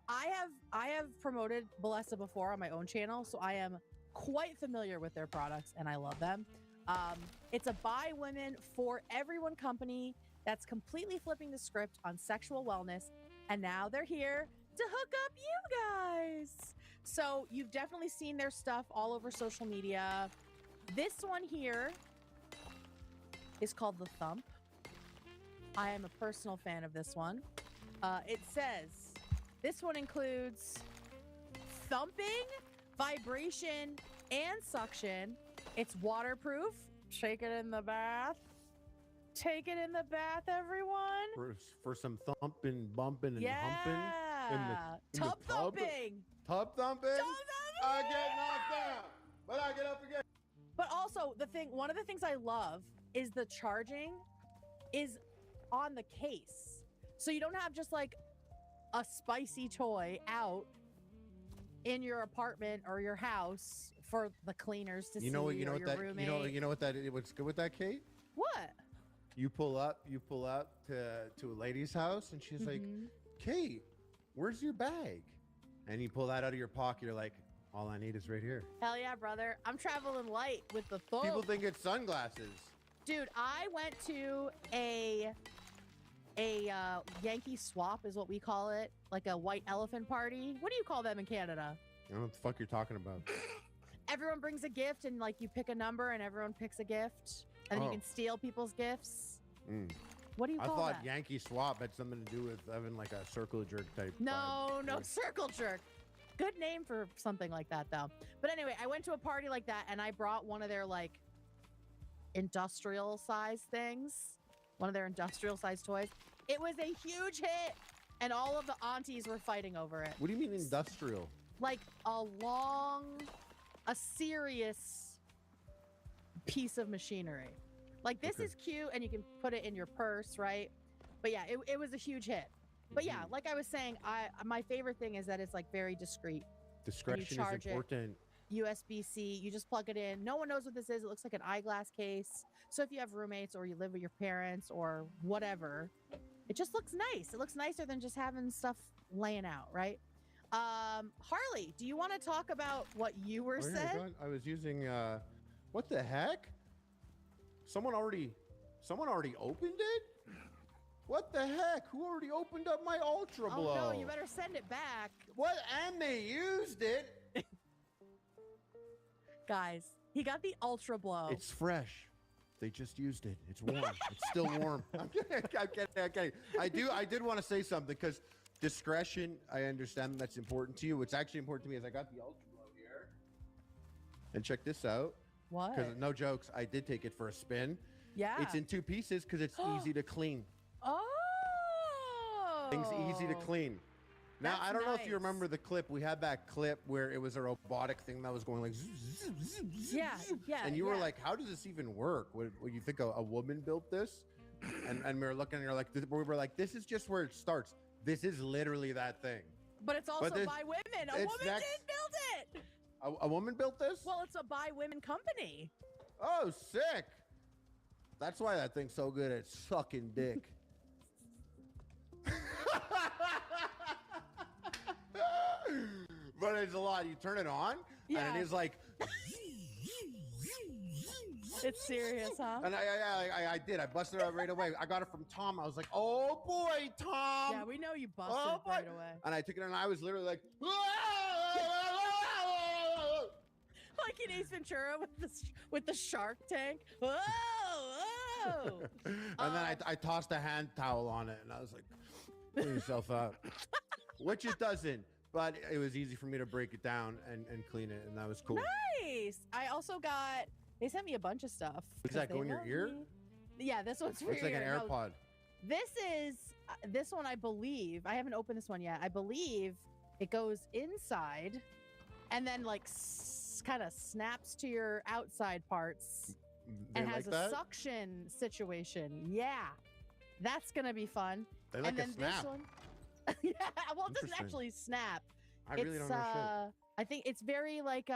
I have promoted Balesa before on my own channel, so I am quite familiar with their products and I love them. It's a by women for everyone company that's completely flipping the script on sexual wellness, and now they're here to hook up you guys. So you've definitely seen their stuff all over social media. This one here is called the Thump. I am a personal fan of this one. It says this one includes thumping, vibration, and suction. It's waterproof. Shake it in the bath. Take it in the bath, everyone. For some thumping, bumping, and humping. Tub thumping. Tub thumping? I get knocked down, but I get up again. But also, one of the things I love is the charging is on the case. So you don't have just like a spicy toy out in your apartment or your house for the cleaners to see. You know what what's good with that, Kate? What? You pull up to a lady's house and she's like, Kate, where's your bag? And you pull that out of your pocket. You're like, all I need is right here. Hell yeah, brother. I'm traveling light with the thump. People think it's sunglasses. Dude, I went to a Yankee swap is what we call it. Like a white elephant party. What do you call them in Canada? I don't know what the fuck you're talking about. Everyone brings a gift and like you pick a number and everyone picks a gift. And then you can steal people's gifts. What do you call that? I thought Yankee swap had something to do with having like a circle jerk type. No, circle jerk. Good name for something like that though. But anyway, I went to a party like that and I brought one of their like industrial size things. One of their industrial size toys. It was a huge hit and all of the aunties were fighting over it. What do you mean industrial? Like a serious piece of machinery. Like this is cute and you can put it in your purse, right? But yeah, it was a huge hit. But yeah, like I was saying, my favorite thing is that it's like very discreet. Discretion is important. USB-C, you just plug it in. No one knows what this is. It looks like an eyeglass case. So if you have roommates or you live with your parents or whatever, it just looks nice. It looks nicer than just having stuff laying out, right? Harley, do you want to talk about what you were saying? I was using what the heck? Someone already opened it? What the heck? Who already opened up my Ultra Blow? Oh, no, you better send it back. What? And they used it? Guys, he got the Ultra Blow. It's fresh. They just used it. It's warm. It's still warm. I'm kidding. I did want to say something because discretion, I understand that's important to you. What's actually important to me is I got the Ultra Blow here. And check this out. What? Because no jokes, I did take it for a spin. Yeah. It's in 2 pieces because it's easy to clean. Oh. Things easy to clean. Now, That's I don't know if nice. you remember the clip. We had that clip where it was a robotic thing that was going like zoom, zoom, zoom, zoom, Yeah, zoom. yeah, And you were yeah. like, how does this even work? Would you think a woman built this? And we were looking and you're like, we were like, this is just where it starts. This is literally that thing. But it's also by women. A woman did build it. A woman built this? Well, it's a by women company. Oh, sick. That's why that thing's so good at sucking dick. But it's a lot. You turn it on, and it is like. It's serious, huh? And I did. I busted it out right away. I got it from Tom. I was like, oh boy, Tom. Yeah, we know you busted it right away. And I took it, and I was literally like. Like in Ace Ventura with the shark tank. Whoa, whoa. And then I tossed a hand towel on it, and I was like, clean yourself up. Which it doesn't, but it was easy for me to break it down and clean it, and that was cool. Nice. I also got, they sent me a bunch of stuff. Does that go in your ear? Yeah, this one's for It's your like an ear. AirPod. This one, I believe, I haven't opened this one yet. I believe it goes inside and then like kind of snaps to your outside parts and has a suction situation. Yeah, that's going to be fun. They like and then a snap. this one, yeah, well, it doesn't actually snap. I really don't know shit. I think it's very like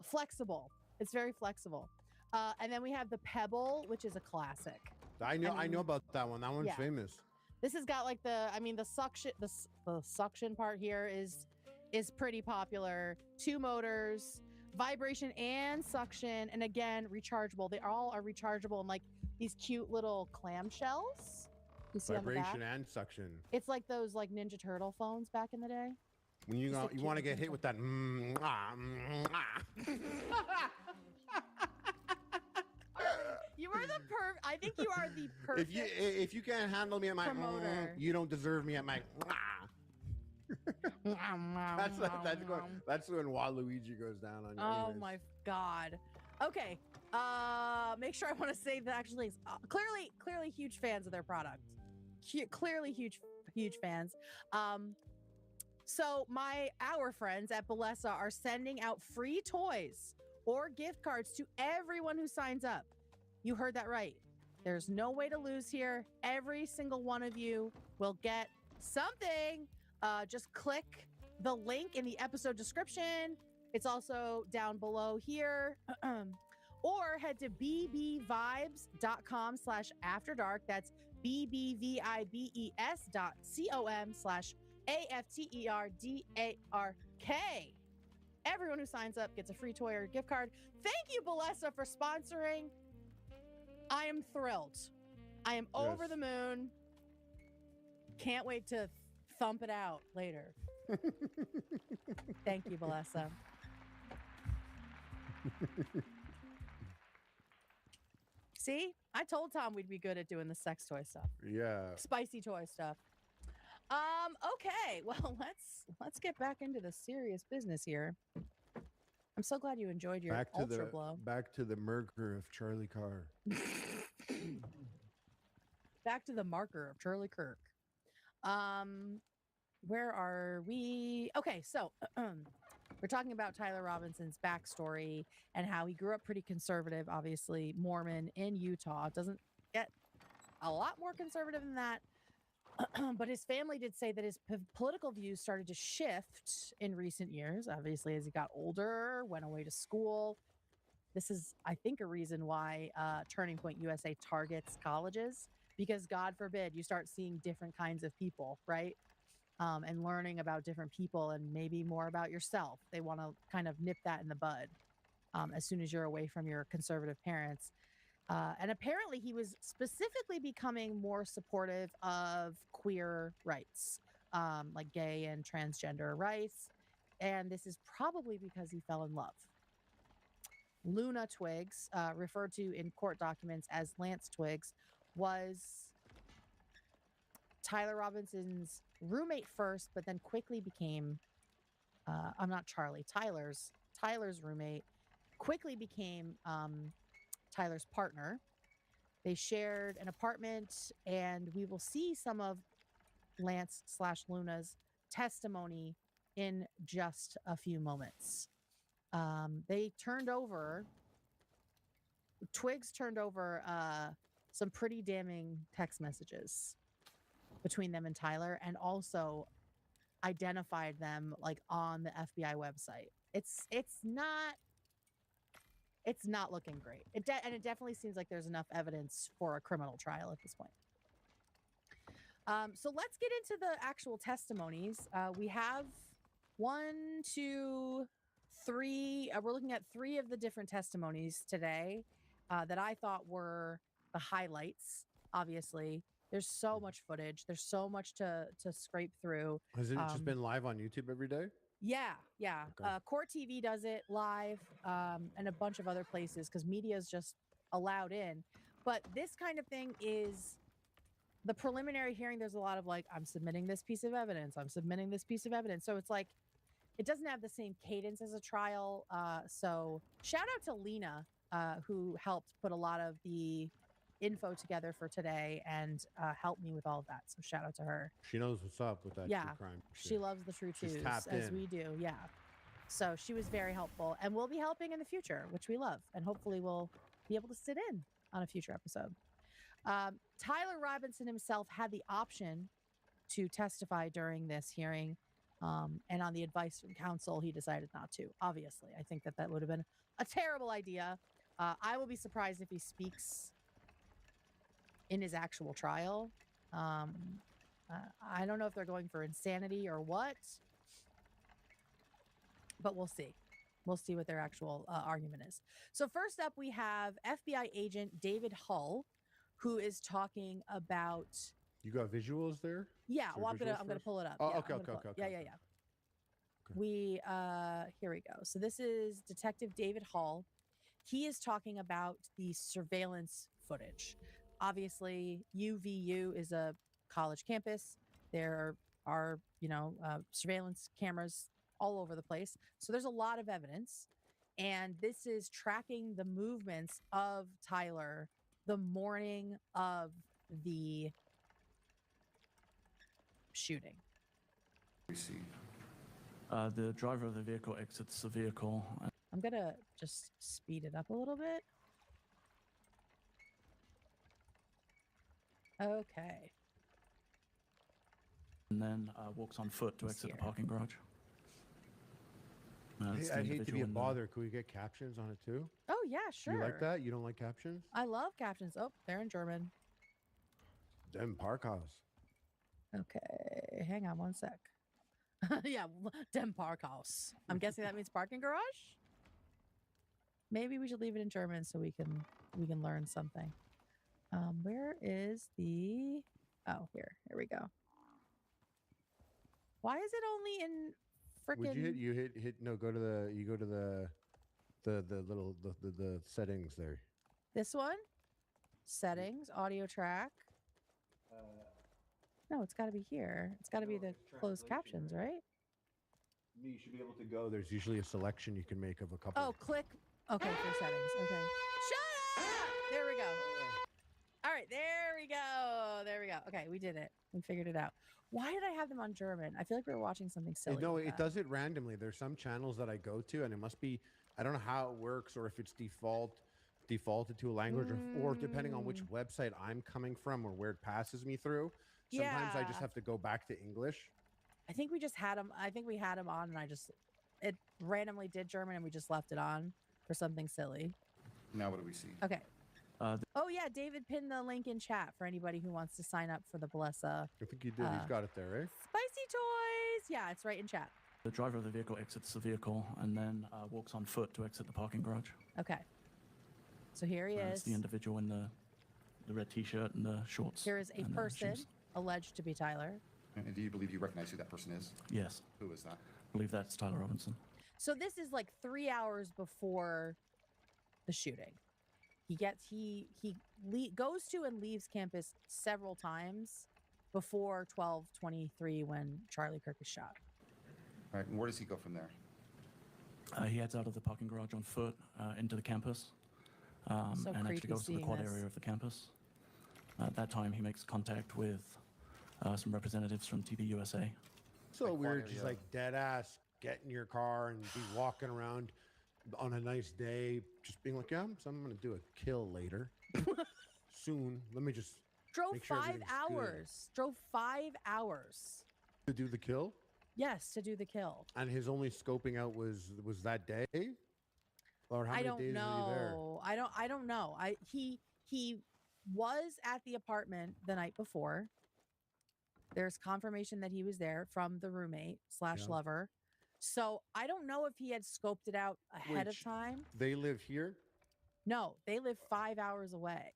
flexible. It's very flexible. And then we have the Pebble, which is a classic. I know about that one. That one's famous. This has got like the suction part here is pretty popular. 2 motors, vibration and suction, and again rechargeable. They all are rechargeable in like these cute little clamshells. You see Vibration on the back? and suction. It's like those like Ninja Turtle phones back in the day. When you want to get hit with that. You are the I think you are the perfect. If you can't handle me at my promoter, you don't deserve me at my. That's when Waluigi goes down on you. Oh anyways. my god. Okay. Make sure I want to say that actually clearly huge fans of their product. Clearly huge fans. So our friends at Bellesa are sending out free toys or gift cards to everyone who signs up. You heard that right. There's no way to lose here. Every single one of you will get something. Just click the link in the episode description. It's also down below here. Or head to bbvibes.com/afterdark. That's bbvibes.com/afterdark. Everyone who signs up gets a free toy or gift card. Thank you, Bellesa, for sponsoring. I am thrilled. I am over the moon. Can't wait to thump it out later. Thank you, Bellesa. See, I told Tom we'd be good at doing the sex toy stuff. Yeah. Spicy toy stuff. Okay, well, let's get back into the serious business here. I'm so glad you enjoyed your Ultra Blow. Back to the murder of Charlie Carr. Back to the marker of Charlie Kirk. Where are we? Okay, so we're talking about Tyler Robinson's backstory and how he grew up pretty conservative, obviously Mormon in Utah. Doesn't get a lot more conservative than that. But his family did say that his political views started to shift in recent years, obviously, as he got older, went away to school. This is, I think, a reason why Turning Point USA targets colleges, because God forbid you start seeing different kinds of people, right? And learning about different people and maybe more about yourself. They want to kind of nip that in the bud as soon as you're away from your conservative parents. And apparently he was specifically becoming more supportive of queer rights, like gay and transgender rights. And this is probably because he fell in love. Luna Twigs, referred to in court documents as Lance Twigs, was Tyler Robinson's roommate first, but then quickly became, I'm not Charlie, Tyler's roommate, quickly became Tyler's partner. They shared an apartment, and we will see some of Lance/Luna's testimony in just a few moments. Twigs turned over some pretty damning text messages between them and Tyler, and also identified them like on the FBI website. It's not looking great. It definitely seems like there's enough evidence for a criminal trial at this point. So let's get into the actual testimonies. We have 1, 2, 3. We're looking at 3 of the different testimonies today that I thought were the highlights. Obviously, there's so much footage. There's so much to scrape through. Has it just been live on YouTube every day? Yeah. Okay. Court TV does it live, and a bunch of other places because media is just allowed in. But this kind of thing is the preliminary hearing. There's a lot of like, I'm submitting this piece of evidence. I'm submitting this piece of evidence. So it's like, it doesn't have the same cadence as a trial. So shout out to Lena, who helped put a lot of the info together for today and helped me with all of that. So shout out to her. She knows what's up with that true crime shit. She loves the true twos as we do. Yeah. So she was very helpful and will be helping in the future, which we love. And hopefully we'll be able to sit in on a future episode. Tyler Robinson himself had the option to testify during this hearing. And on the advice from counsel, he decided not to. Obviously, I think that would have been a terrible idea. I will be surprised if he speaks in his actual trial. I don't know if they're going for insanity or what, but we'll see. We'll see what their actual argument is. So first up, we have FBI agent David Hull, who is talking about. You got visuals there? Yeah, well, I'm gonna pull it up. Oh, yeah, okay. Yeah. Okay. We here we go. So this is Detective David Hull. He is talking about the surveillance footage. Obviously, UVU is a college campus. There are, surveillance cameras all over the place. So there's a lot of evidence. And this is tracking the movements of Tyler the morning of the shooting. We see. The driver of the vehicle exits the vehicle. I'm going to just speed it up a little bit. Okay. And then walks on foot to exit the parking garage. Hey, I hate to be a bother. Could we get captions on it too? Oh, yeah, sure. You like that? You don't like captions? I love captions. Oh, they're in German. Dem Parkhaus. Okay, hang on one sec. Yeah, Dem Parkhaus. I'm guessing that means parking garage? Maybe we should leave it in German so we can learn something. Where is the... Oh, here we go. Why is it only in freaking... Would you hit no, go to the little settings there. This one? Settings, audio track. No, it's got to be here. It's got to be the closed captions, right? You should be able to go. There's usually a selection you can make of a couple. Oh, click. Okay, for settings. Okay. Shut up! There we go. All right, there we go. Okay, we did it. We figured it out. Why did I have them on German? I feel like we were watching something silly. No, it does it randomly. There's some channels that I go to, and it must be, I don't know how it works, or if it's defaulted to a language, or depending on which website I'm coming from or where it passes me through. Sometimes I just have to go back to English. I think we just had them. I think we had them on, and it randomly did German, and we just left it on for something silly. Now what do we see? Okay. Oh yeah, David pinned the link in chat for anybody who wants to sign up for the Blessa. I think you did. He's got it there, right? Spicy toys. Yeah, it's right in chat. The driver of the vehicle exits the vehicle and then walks on foot to exit the parking garage. Okay. So here he is. It's the individual in the red T-shirt and the shorts. Here is a person shoes. alleged to be Tyler. And do you believe you recognize who that person is? Yes. Who is that? I believe that's Tyler Robinson. So this is like 3 hours before the shooting. He goes to and leaves campus several times before 12:23 when Charlie Kirk is shot. All right, and where does he go from there? He heads out of the parking garage on foot into the campus, So and actually goes to the quad this. area of the campus. At that time, he makes contact with some representatives from TV USA. So weird, just like dead ass, get in your car and be walking around on a nice day, just being like, yeah, so I'm gonna do a kill later, soon. Let me just Drove make sure 5 everything's hours. Drove 5 hours. good. To do the kill. Yes, to do the kill. And his only scoping out was that day. Or how I many don't days was he there? know. I don't know. He was at the apartment the night before. There's confirmation that he was there from the roommate / lover. So I don't know if he had scoped it out ahead of time. They live here. No, they live 5 hours away.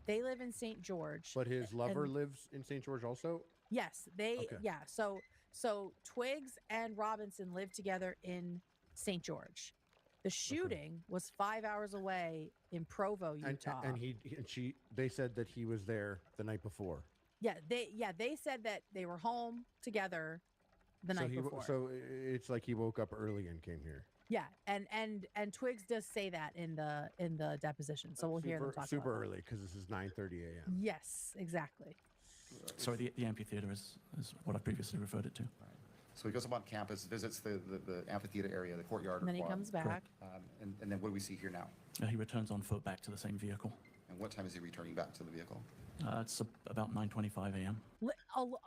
They live in St. George. But his lover lives in St. George also. Yes, yeah. So Twigs and Robinson live together in St. George. The shooting was 5 hours away in Provo, Utah. And they said that he was there the night before. They said that they were home together the night before. So it's like he woke up early and came here. Yeah, and Twigs does say that in the deposition. So we'll hear them talk super about early because this is 9:30 a.m. Yes, exactly. Sorry, the amphitheater is what I previously referred it to. Right. So he goes up on campus, visits the amphitheater area, the courtyard. And then he comes back. And then what do we see here now? He returns on foot back to the same vehicle. And what time is he returning back to the vehicle? It's about 9:25 a.m.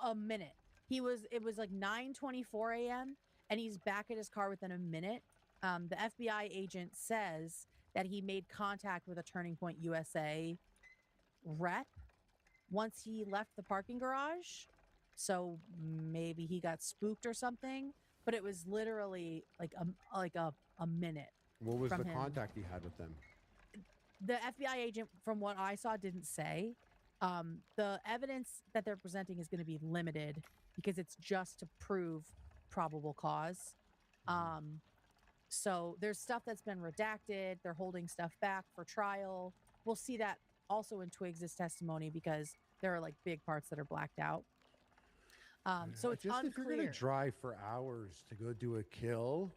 A minute. It was like 9:24 a.m. and he's back at his car within a minute. The FBI agent says that he made contact with a Turning Point USA rep once he left the parking garage. So maybe he got spooked or something, but it was literally like a minute. What was the contact he had with them? The FBI agent, from what I saw, didn't say. The evidence that they're presenting is going to be limited because it's just to prove probable cause. So there's stuff that's been redacted. They're holding stuff back for trial. We'll see that also in Twigs' testimony because there are like big parts that are blacked out. So it's unclear. If you're going to drive for hours to go do a kill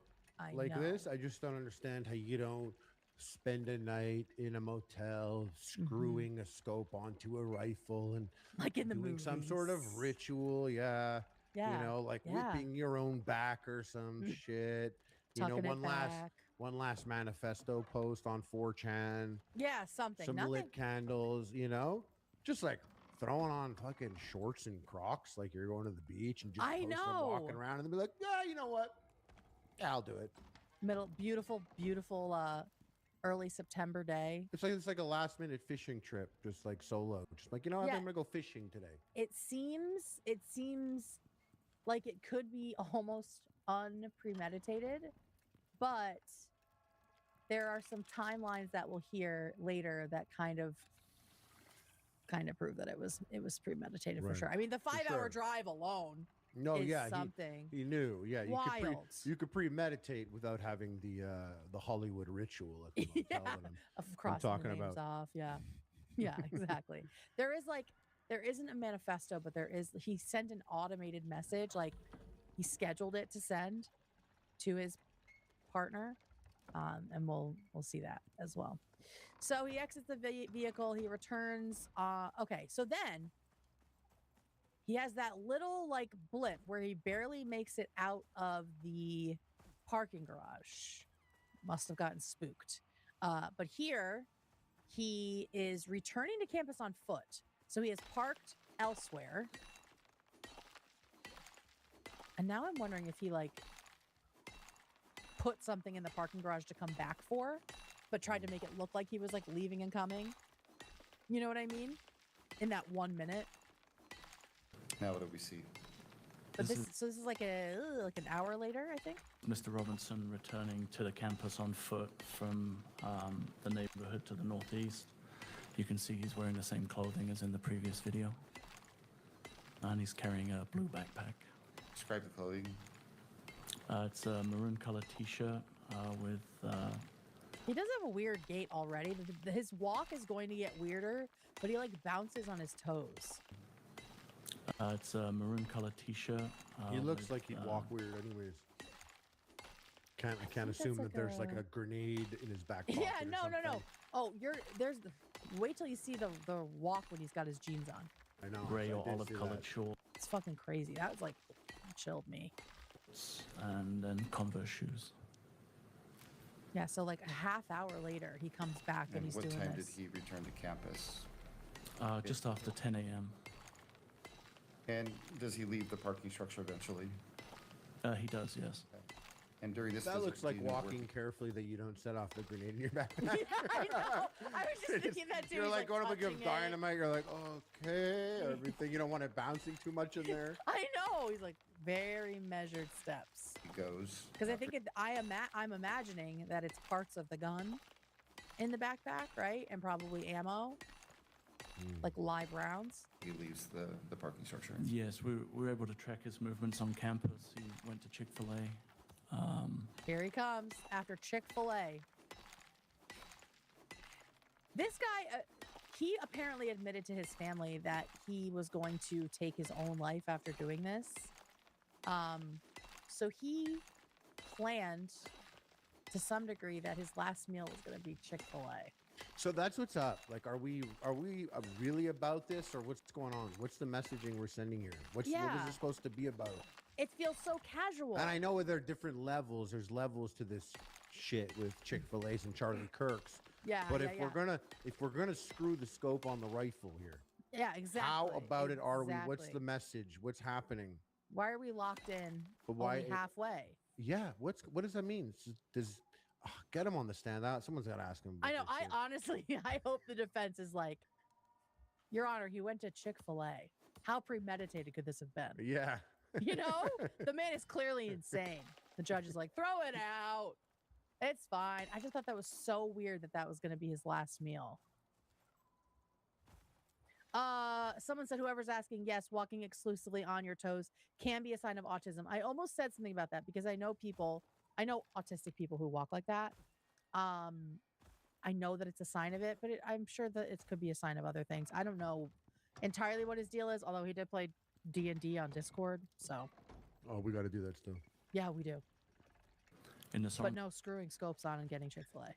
this, I just don't understand how you don't spend a night in a motel screwing a scope onto a rifle and like in the doing movies. some sort of ritual. Yeah. You know, like whipping your own back or some shit. Tucking one last manifesto post on 4chan. Yeah, something. Some lit candles, just like throwing on fucking shorts and Crocs like you're going to the beach and just post them walking around and be like, yeah, you know what? Yeah, I'll do it. Beautiful early September day. It's like a last minute fishing trip, just like solo. Just like, I'm gonna go fishing today. It seems like it could be almost unpremeditated, but there are some timelines that we'll hear later that kind of prove that it was premeditated for sure. I mean, the 5-hour drive alone. Is something. He knew. Yeah, wild. You could premeditate without having the Hollywood ritual at the motel of crossing the names off. Yeah, exactly. There isn't a manifesto, but he sent an automated message, like he scheduled it to send to his partner, and we'll see that as well. So he exits the vehicle. He returns. Okay, so then he has that little like blip where he barely makes it out of the parking garage. Must have gotten spooked. But here he is returning to campus on foot. So he has parked elsewhere. And now I'm wondering if he like put something in the parking garage to come back for, but tried to make it look like he was like leaving and coming. You know what I mean? In that 1 minute. Now what do we see? But this is like an hour later, I think. Mr. Robinson returning to the campus on foot from the neighborhood to the northeast. You can see he's wearing the same clothing as in the previous video. And he's carrying a blue backpack. Describe the clothing. It's a maroon colored t-shirt with... He does have a weird gait already. His walk is going to get weirder, but he like bounces on his toes. It's a maroon colored t-shirt. He looks like he'd walk weird anyways. I can't assume that there's like a grenade in his back pocket. Yeah, no. Oh, wait till you see the walk when he's got his jeans on. I know. Gray or olive colored shorts. It's fucking crazy. That was like chilled me. And then Converse shoes. Yeah, so like a half hour later, he comes back and he's doing this. What time did he return to campus? Just after 10 a.m. And does he leave the parking structure eventually? He does, yes. Okay. And during this that visit, looks like walking carefully that you don't set off the grenade in your backpack. Yeah, I know. I was just thinking that too. You're like going up touching against dynamite. You're like, okay, everything. You don't want it bouncing too much in there. I know. He's like very measured steps. He goes. Because I think I'm imagining that it's parts of the gun in the backpack, right? And probably ammo, like live rounds. He leaves the parking structure. Yes, we were able to track his movements on campus. He went to Chick-fil-A. Here he comes after Chick-fil-A. This guy, he apparently admitted to his family that he was going to take his own life after doing this. So he planned to some degree that his last meal was going to be Chick-fil-A. So that's what's up. Like, are we really about this, or what's going on? What's the messaging we're sending here? What is this supposed to be about? It feels so casual. And I know there are different levels. There's levels to this shit with Chick-fil-A's and Charlie Kirk's. Yeah. But if we're gonna screw the scope on the rifle here, yeah, exactly. How about it are we? What's the message? What's happening? Why are we locked in? But why only halfway? Yeah. What does that mean? Get him on the stand. Someone's got to ask him. I know. I honestly, I hope the defense is like, Your Honor, he went to Chick-fil-A. How premeditated could this have been? Yeah. You know, the man is clearly insane. The judge is like, throw it out. It's fine. I just thought that was so weird that was going to be his last meal. Someone said, whoever's asking, yes, walking exclusively on your toes can be a sign of autism. I almost said something about that because I know autistic people who walk like that. I know that it's a sign of it, but I'm sure that it could be a sign of other things. I don't know entirely what his deal is, although he did play D&D on Discord, so. Oh, we got to do that still. Yeah, we do. In the song. But no screwing scopes on and getting Chick-fil-A.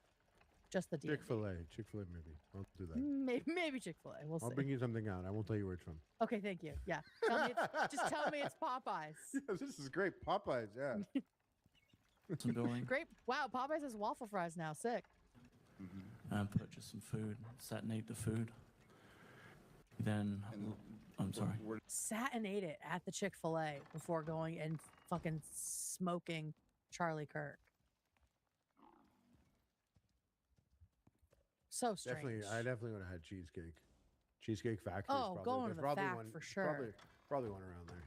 Just the D&D. Chick-fil-A maybe. I'll do that. Maybe Chick-fil-A. We'll see. I'll bring you something out. I won't tell you where it's from. Okay, thank you. Yeah. Just tell me it's Popeyes. Yeah, this is great. Popeyes, yeah. Great. Wow, Popeyes has waffle fries now. Sick. And purchase some food. Sat and ate the food. Then, I'm sorry. Sat and ate it at the Chick-fil-A before going and fucking smoking Charlie Kirk. So strange. I definitely would have had cheesecake. Cheesecake Factory. Oh, going to the Fact for sure. Probably one around there.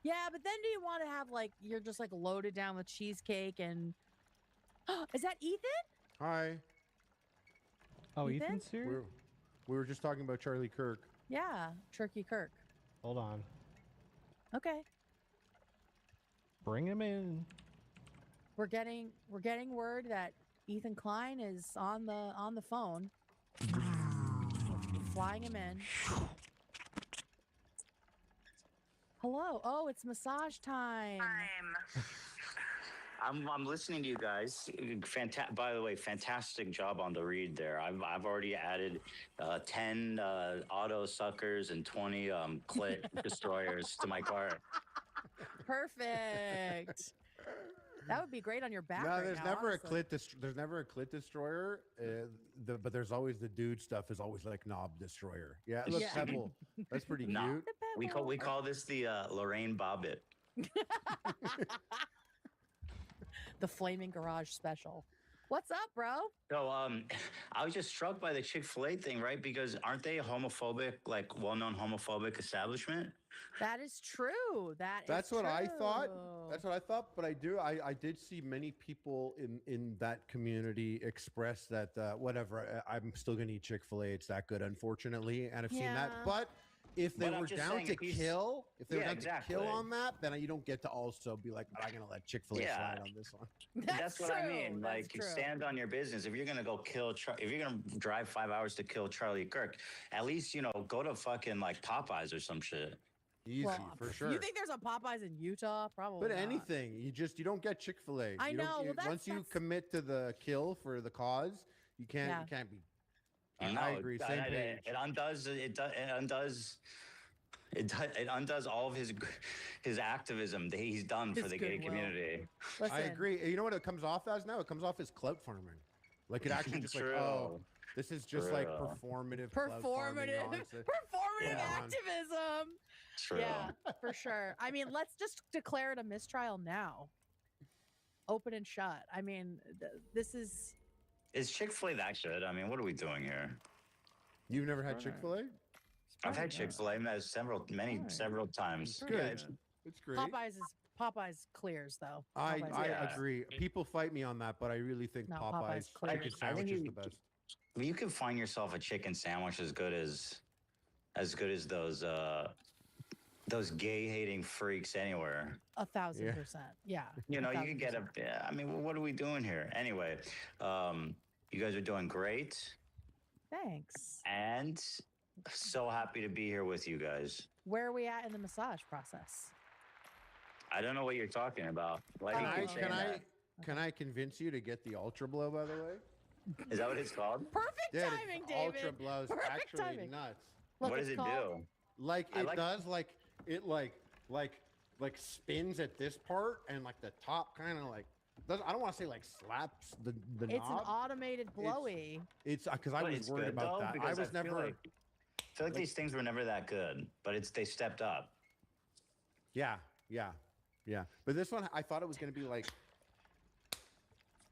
Yeah, but then do you want to have you're just loaded down with cheesecake and is that Ethan? Hi. Oh, Ethan's here? We were just talking about Charlie Kirk. Yeah, Turkey Kirk. Hold on. Okay. Bring him in. We're getting word that Ethan Klein is on the phone. Flying him in. Hello. Oh, it's massage time. I'm listening to you guys. By the way, fantastic job on the read there. I've already added 10 auto suckers and 20 clit destroyers to my cart. Perfect. That would be great on your back. No, there's never a clit destroyer. But there's always the dude stuff is always like knob destroyer. Yeah, look, Pebble. That's pretty cute. We call this the Lorraine Bobbitt. The Flaming Garage Special. What's up, bro? So I was just struck by the Chick-fil-A thing, right? Because aren't they a homophobic, well-known homophobic establishment? That is true. That's what I thought. That's what I thought. But I did see many people in that community express that whatever. I'm still gonna eat Chick-fil-A. It's that good, unfortunately, and I've seen that. But if they were down to kill, on that, then you don't get to also be like, I'm gonna let Chick-fil-A slide on this one. That's what I mean. Like, stand on your business. If you're gonna go if you're gonna drive 5 hours to kill Charlie Kirk, at least go to fucking like Popeyes or some shit. Easy, for sure. You think there's a Popeyes in Utah? Probably. But not. anything, you don't get Chick-fil-A. I know. Once you commit to the kill for the cause, you can't be. I agree. Same page. It undoes all of his activism that he's done for the gay community. Listen. I agree. You know what it comes off as now? It comes off as clout farming. Like it actually just like, oh, this is just like performative activism. True. Yeah, for sure. I mean, let's just declare it a mistrial now. Open and shut. I mean, this is. Is Chick-fil-A that good? I mean, what are we doing here? You've never had Chick-fil-A? I've had Chick-fil-A several times. It's good. It's great. Popeyes clears though. I agree. People fight me on that, but I really think Popeyes chicken sandwich is the best. You can find yourself a chicken sandwich as good as those gay hating freaks anywhere. 1,000%. Yeah. You can get I mean, what are we doing here? Anyway, you guys are doing great. Thanks. And so happy to be here with you guys. Where are we at in the massage process? I don't know what you're talking about. Can I convince you to get the Ultra Blow, by the way? Is that what it's called? Perfect timing, David. Ultra Blow's actually nuts. Look, what does it do? Like it spins at this part and like the top kind of like I don't want to say like slaps the knob. It's an automated blowy. It's because I was worried about that. I was never. I feel like these things were never that good, but they stepped up. Yeah. But this one, I thought it was going to be like,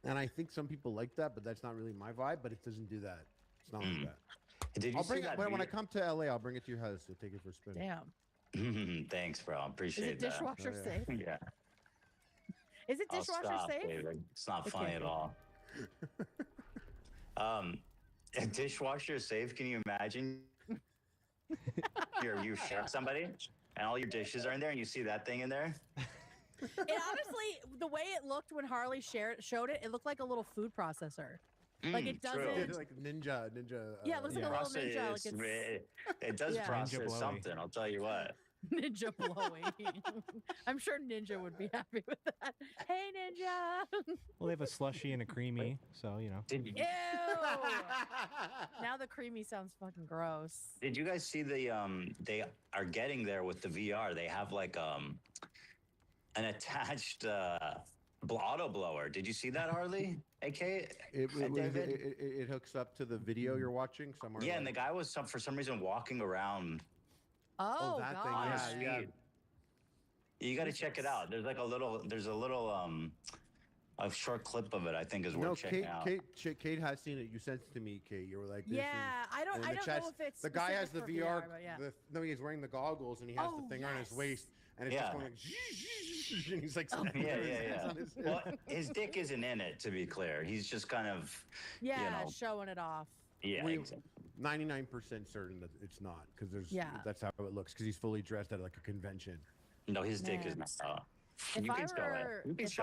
and I think some people like that, but that's not really my vibe. But it doesn't do that. It's not like that. Did you see that? When I come to LA, I'll bring it to your house. You'll take it for a spin. Damn. Thanks, bro. I appreciate that. Is it dishwasher safe? Yeah. Is it dishwasher safe? David. It's not funny at all. A dishwasher safe? Can you imagine? You share somebody, and all your dishes are in there, and you see that thing in there. It honestly, the way it looked when Harley showed it, it looked like a little food processor. Like it doesn't. Like ninja. Yeah, it looks like a little ninja. Like it does process something. I'll tell you what. Ninja blowing. I'm sure Ninja would be happy with that. Hey, Ninja. Well, they have a slushy and a creamy, so Ew. Now the creamy sounds fucking gross. Did you guys see they are getting there with the VR? They have like an attached auto blower. Did you see that, Harley? It hooks up to the video you're watching somewhere. Yeah, and the guy was for some reason walking around. Oh, that God. thing. Yeah. You got to check it out. There's a short clip of it. I think is worth checking out. Kate has seen it. You sent it to me, Kate. You were like, I don't know if it's the guy has the VR. But he's wearing the goggles and he has the thing on his waist, and it's just going like, and he's like, Well, his dick isn't in it, to be clear. He's just kind of showing it off. Yeah, 99% certain that it's not, because that's how it looks, because he's fully dressed at like a convention. No, his dick is not. If I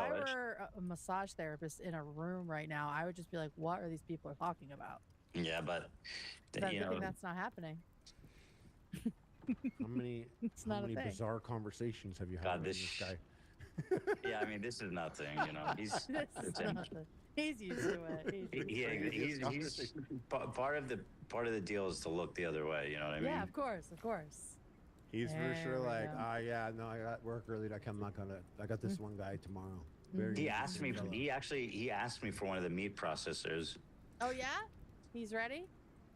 were a massage therapist in a room right now, I would just be like, what are these people talking about? Yeah, but I think that's not happening. How many bizarre conversations have you had with this guy? Yeah, I mean, this is nothing. He's used to it. He's part of the deal is to look the other way. You know what I mean? Yeah, of course. He's for sure like, I got work early. I got this one guy tomorrow. He asked me. He asked me for one of the meat processors. Oh yeah, he's ready.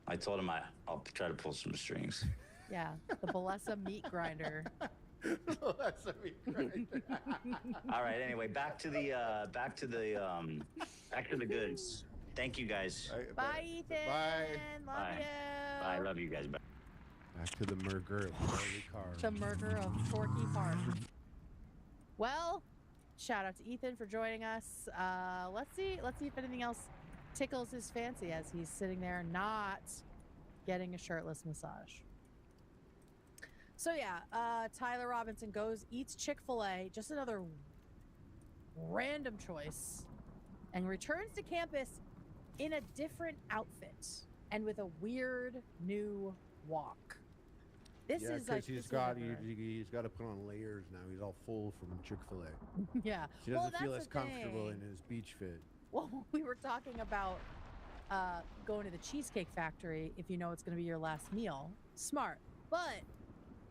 I told him I'll try to pull some strings. Yeah, the Balesa meat grinder. All right. Anyway, back to the goods. Thank you guys. Bye, Ethan. Bye. Love you. Bye. Love you guys. Bye. Back to the murder of Charlie Carr. The murder of Torquay Park. Well, shout out to Ethan for joining us. Let's see if anything else tickles his fancy as he's sitting there not getting a shirtless massage. So yeah, Tyler Robinson eats Chick-fil-A, just another random choice, and returns to campus in a different outfit and with a weird new walk. This is like he's got to put on layers now. He's all full from Chick-fil-A. Yeah, he doesn't feel as comfortable in his beach fit. Well, we were talking about going to the Cheesecake Factory if you know it's going to be your last meal. Smart, but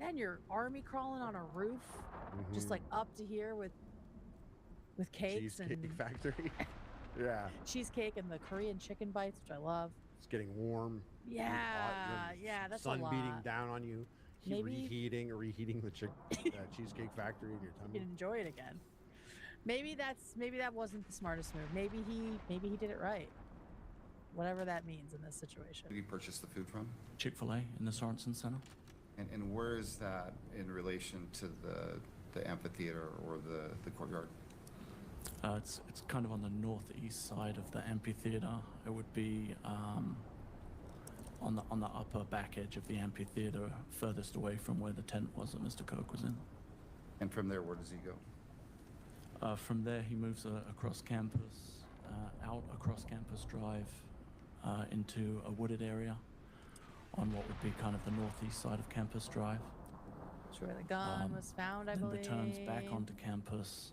then you're army crawling on a roof, just like up to here with cakes Cheesecake Factory. Yeah, cheesecake and the Korean chicken bites, which I love. It's getting warm. Yeah, that's sun a lot. beating down on you. Maybe reheating the Cheesecake Factory in your tummy. You can enjoy it again. Maybe that wasn't the smartest move. Maybe he did it right. Whatever that means in this situation. Who did you purchase the food from? Chick-fil-A in the Sorensen Center. And where is that in relation to the amphitheater or the courtyard? It's kind of on the northeast side of the amphitheater. It would be on the upper back edge of the amphitheater, furthest away from where the tent was that Mr. Koch was in. And from there, where does he go? From there, he moves across campus, out across Campus Drive, into a wooded area on what would be kind of the northeast side of Campus Drive. That's where the gun was found, I believe. Then returns back onto campus.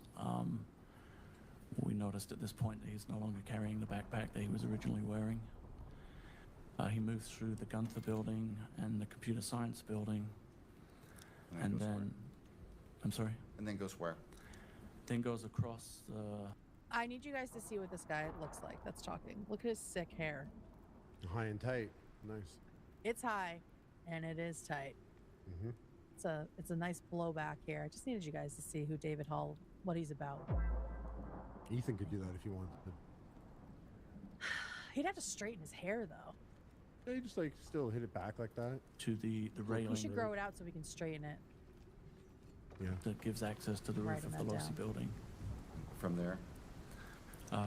We noticed at this point that he's no longer carrying the backpack that he was originally wearing. He moves through the Gunther building and the computer science building. And then I'm sorry? And then goes where? Then goes across the... I need you guys to see what this guy looks like that's talking. Look at his sick hair. High and tight. Nice. It's high, and it is tight. It's a nice blowback here. I just needed you guys to see who David Hall, what he's about. Ethan could do that if he wanted to. He'd have to straighten his hair, though. Yeah, you just like still hit it back like that. To the railing. We should grow it out so we can straighten it. Yeah. That gives access to the roof of the Losi building. From there?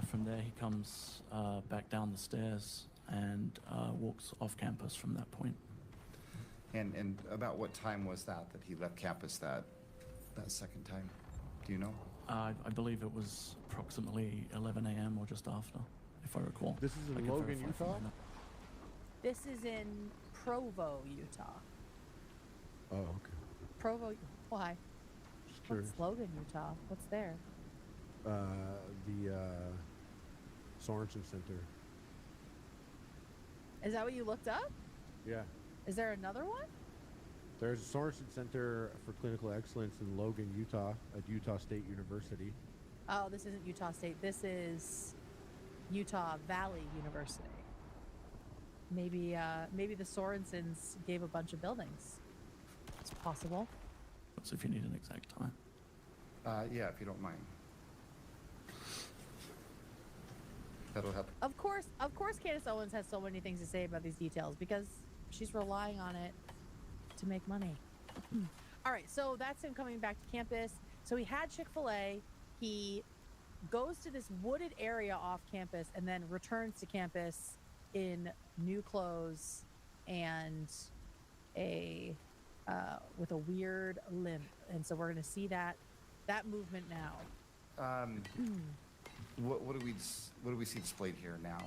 From there, he comes back down the stairs and walks off campus from that point. And about what time was that he left campus that second time? Do you know? I believe it was approximately 11 a.m. or just after, if I recall. This is in Logan, Utah? This is in Provo, Utah. Oh, okay. Provo, why? What's Logan, Utah? What's there? The Sorensen Center. Is that what you looked up? Yeah. Is there another one? There's a Sorensen Center for Clinical Excellence in Logan, Utah, at Utah State University. Oh, this isn't Utah State. This is Utah Valley University. Maybe the Sorensens gave a bunch of buildings. It's possible. So if you need an exact time. Yeah, if you don't mind. That'll help. Of course, Candace Owens has so many things to say about these details because she's relying on it to make money. All right, so that's him coming back to campus. So he had Chick-fil-A. He goes to this wooded area off campus and then returns to campus in new clothes and with a weird limp. And so we're going to see that movement now. What do we see displayed here now?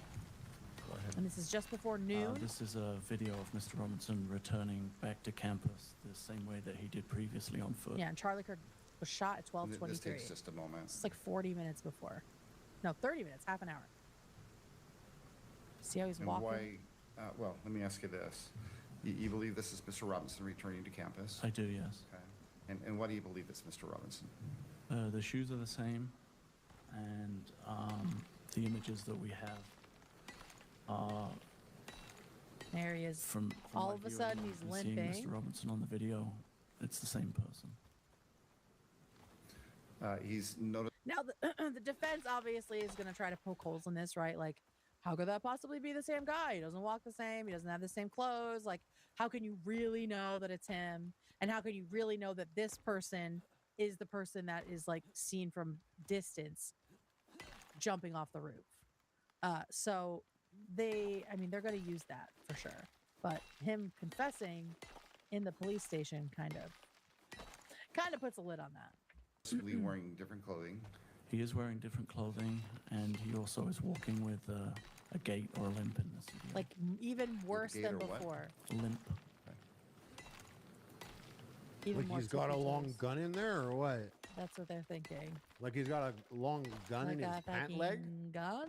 Go ahead. And this is just before noon. This is a video of Mr. Robinson returning back to campus the same way that he did previously on foot. Yeah, and Charlie Kirk was shot at 12:23. This takes just a moment. It's like 40 minutes before. No, 30 minutes, half an hour. See how he's walking? Why? Well, let me ask you this: you believe this is Mr. Robinson returning to campus? I do, yes. Okay. And why do you believe it's Mr. Robinson? The shoes are the same, and the images that we have are there he is. From all of a sudden he's limping. Seeing Mr. Robinson on the video, it's the same person. He's noticed. Now the defense obviously is going to try to poke holes in this, right? Like, how could that possibly be the same guy? He doesn't walk the same. He doesn't have the same clothes. Like, how can you really know that it's him? And how can you really know that this person is the person that is like seen from distance jumping off the roof? So they're going to use that for sure. But him confessing in the police station kind of puts a lid on that. Possibly wearing different clothing. He is wearing different clothing, and he also is walking with a gait or a limp in this video. Like even worse than or what? before. Limp. Even Like more he's got a tippy long toes. gun in there, or what? That's what they're thinking. Like he's got a long gun in his pant leg? Gun,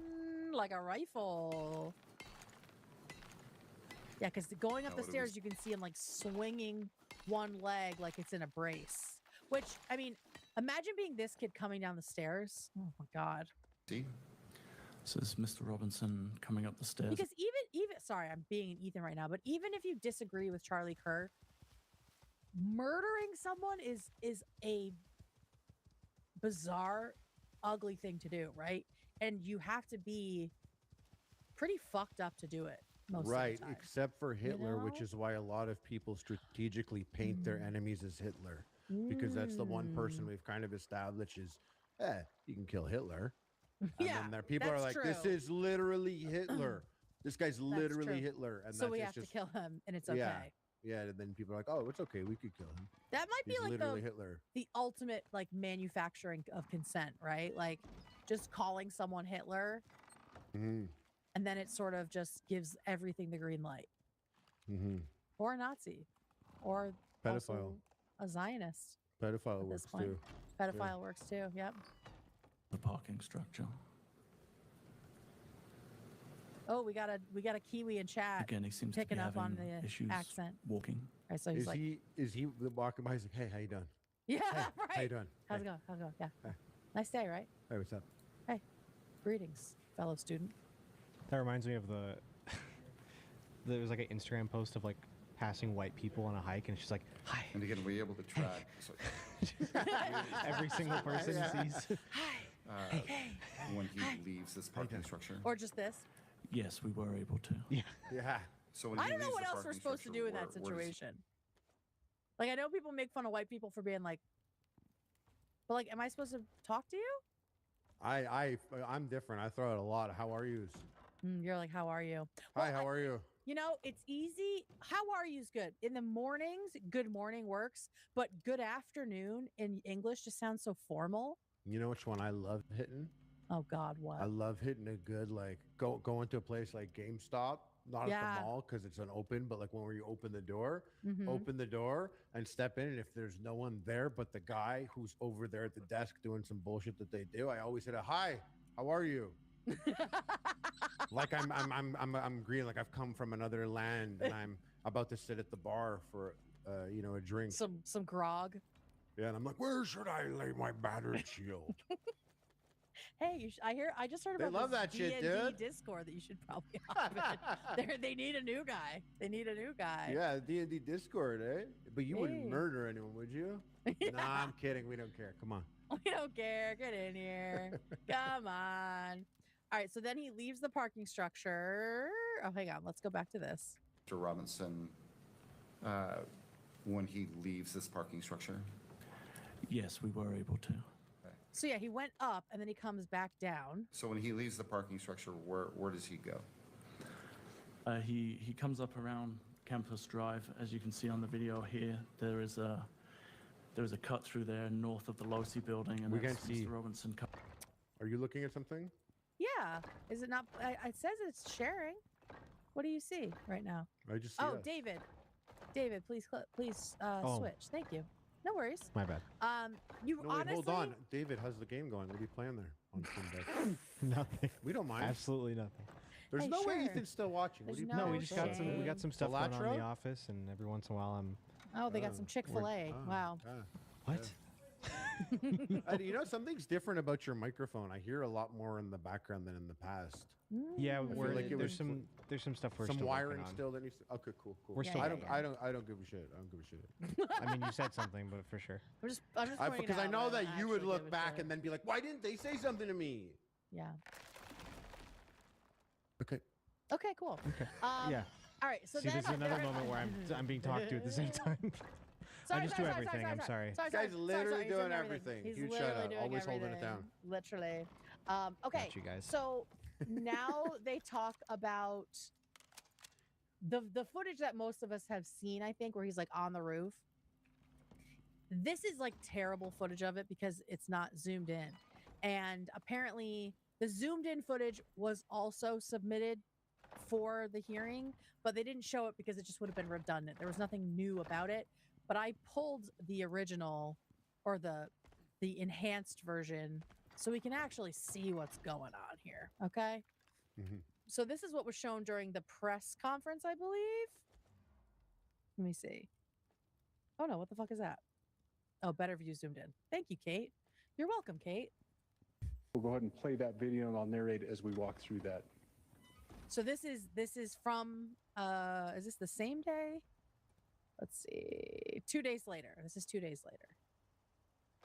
like a rifle. Yeah, because going up the stairs, you can see him like swinging one leg like it's in a brace. Which, I mean, imagine being this kid coming down the stairs. Oh my God. See? So this is Mr. Robinson coming up the stairs. Because even sorry, I'm being an Ethan right now, but even if you disagree with Charlie Kirk, murdering someone is a bizarre, ugly thing to do, right? And you have to be pretty fucked up to do it most of the time. Except for Hitler, which know? is why a lot of people strategically paint their enemies as Hitler. Because that's the one person we've kind of established is, you can kill Hitler. And then there people are like, this is literally Hitler. This guy's literally Hitler. And so we have to kill him, and it's okay. Yeah, and then people are like, oh, it's okay, we could kill him. That might He's be like literally Hitler. the ultimate like manufacturing of consent, right? Like just calling someone Hitler, and then it sort of just gives everything the green light. Or a Nazi, or Pedophile. also a Zionist. Pedophile works too. Pedophile works too. Yep. The parking structure. Oh, we got a Kiwi in chat. Again, he seems to be picking up on having the issues accent. walking. All right, so he's Is he walking by? He's like, hey, how you doing? Yeah, Hey, right. how you doing? How's it going? Yeah. Hey. Nice day, right? Hey, what's up? Hey, greetings, fellow student. That reminds me of there was like an Instagram post of like passing white people on a hike, and she's like, hi. And again, we're able to track Every single person he sees. Hi. when he leaves this parking structure. Or just this. Yes, we were able to. Yeah. Yeah. So when I he don't know leaves what the else we're parking supposed to do in structure, that where does he- situation. Like, I know people make fun of white people for being like, but like, am I supposed to talk to you? I'm different. I throw out a lot. How are yous? You're like, how are you? Hi, how are you? You know, it's easy. How are you's good. In the mornings, good morning works, but good afternoon in English just sounds so formal. You know which one I love hitting? Oh God, what? I love hitting a good like go into a place like GameStop, not at the mall because it's an open, but like when you open the door and step in, and if there's no one there but the guy who's over there at the desk doing some bullshit that they do, I always hit a hi, how are you? Like I'm green, like I've come from another land and I'm about to sit at the bar for a drink. Some grog. Yeah, and I'm like, where should I lay my battered shield? Hey, I just heard about love this that shit, D&D dude. Discord that you should probably hop in. They need a new guy. They need a new guy. Yeah, D&D Discord, eh? But you wouldn't murder anyone, would you? Yeah. Nah, I'm kidding. We don't care. Come on. We don't care. Get in here. Come on. All right, so then he leaves the parking structure. Oh, hang on. Let's go back to this. Mr. Robinson, when he leaves this parking structure. Yes, we were able to. So yeah, he went up and then he comes back down. So when he leaves the parking structure, where does he go? He comes up around Campus Drive. As you can see on the video here, there is a cut through there north of the Losi building, and We that's can see. Mr. Robinson. Are you looking at something? Yeah. Is it not? It says it's sharing. What do you see right now? I just see Oh, us. David, please switch. Thank you. No worries. My bad. You No, wait, honestly. hold on. David, how's the game going? What are you playing there on Steam Deck? Nothing. We don't mind. Absolutely nothing. There's Hey, no way sure. Ethan's still watching. What are you There's No, playing? we just got some. We got some stuff going on in Cilantro? the office, and every once in a while I'm. Oh, they got some Chick-fil-A. Wow. What? You know, something's different about your microphone. I hear a lot more in the background than in the past. Yeah, feel like it there's was some stuff we're Some still wiring working on. still that needs to. Okay, cool. We're still I working don't give a shit. I don't give a shit. I mean, you said something, but for sure. I'm just pointing it Because I out, know but that don't you would actually look give a back shit. and then be like, why didn't they say something to me? Yeah. Okay. Okay, cool. Yeah. All right, so See, then this is another moment where I'm being talked to at the same time. I just do everything. I'm sorry. This guy's literally doing everything. He's Huge literally shout out. doing Always everything. holding it down. Literally. Okay. Got you guys. So now they talk about the footage that most of us have seen, I think, where he's like on the roof. This is like terrible footage of it because it's not zoomed in. And apparently the zoomed in footage was also submitted for the hearing, but they didn't show it because it just would have been redundant. There was nothing new about it. But I pulled the original or the enhanced version so we can actually see what's going on here. Okay. Mm-hmm. So this is what was shown during the press conference, I believe. Let me see. Oh no, what the fuck is that? Oh, better view zoomed in. Thank you, Kate. You're welcome, Kate. We'll go ahead and play that video and I'll narrate as we walk through that. So this is from is this the same day? Let's see. 2 days later. This is 2 days later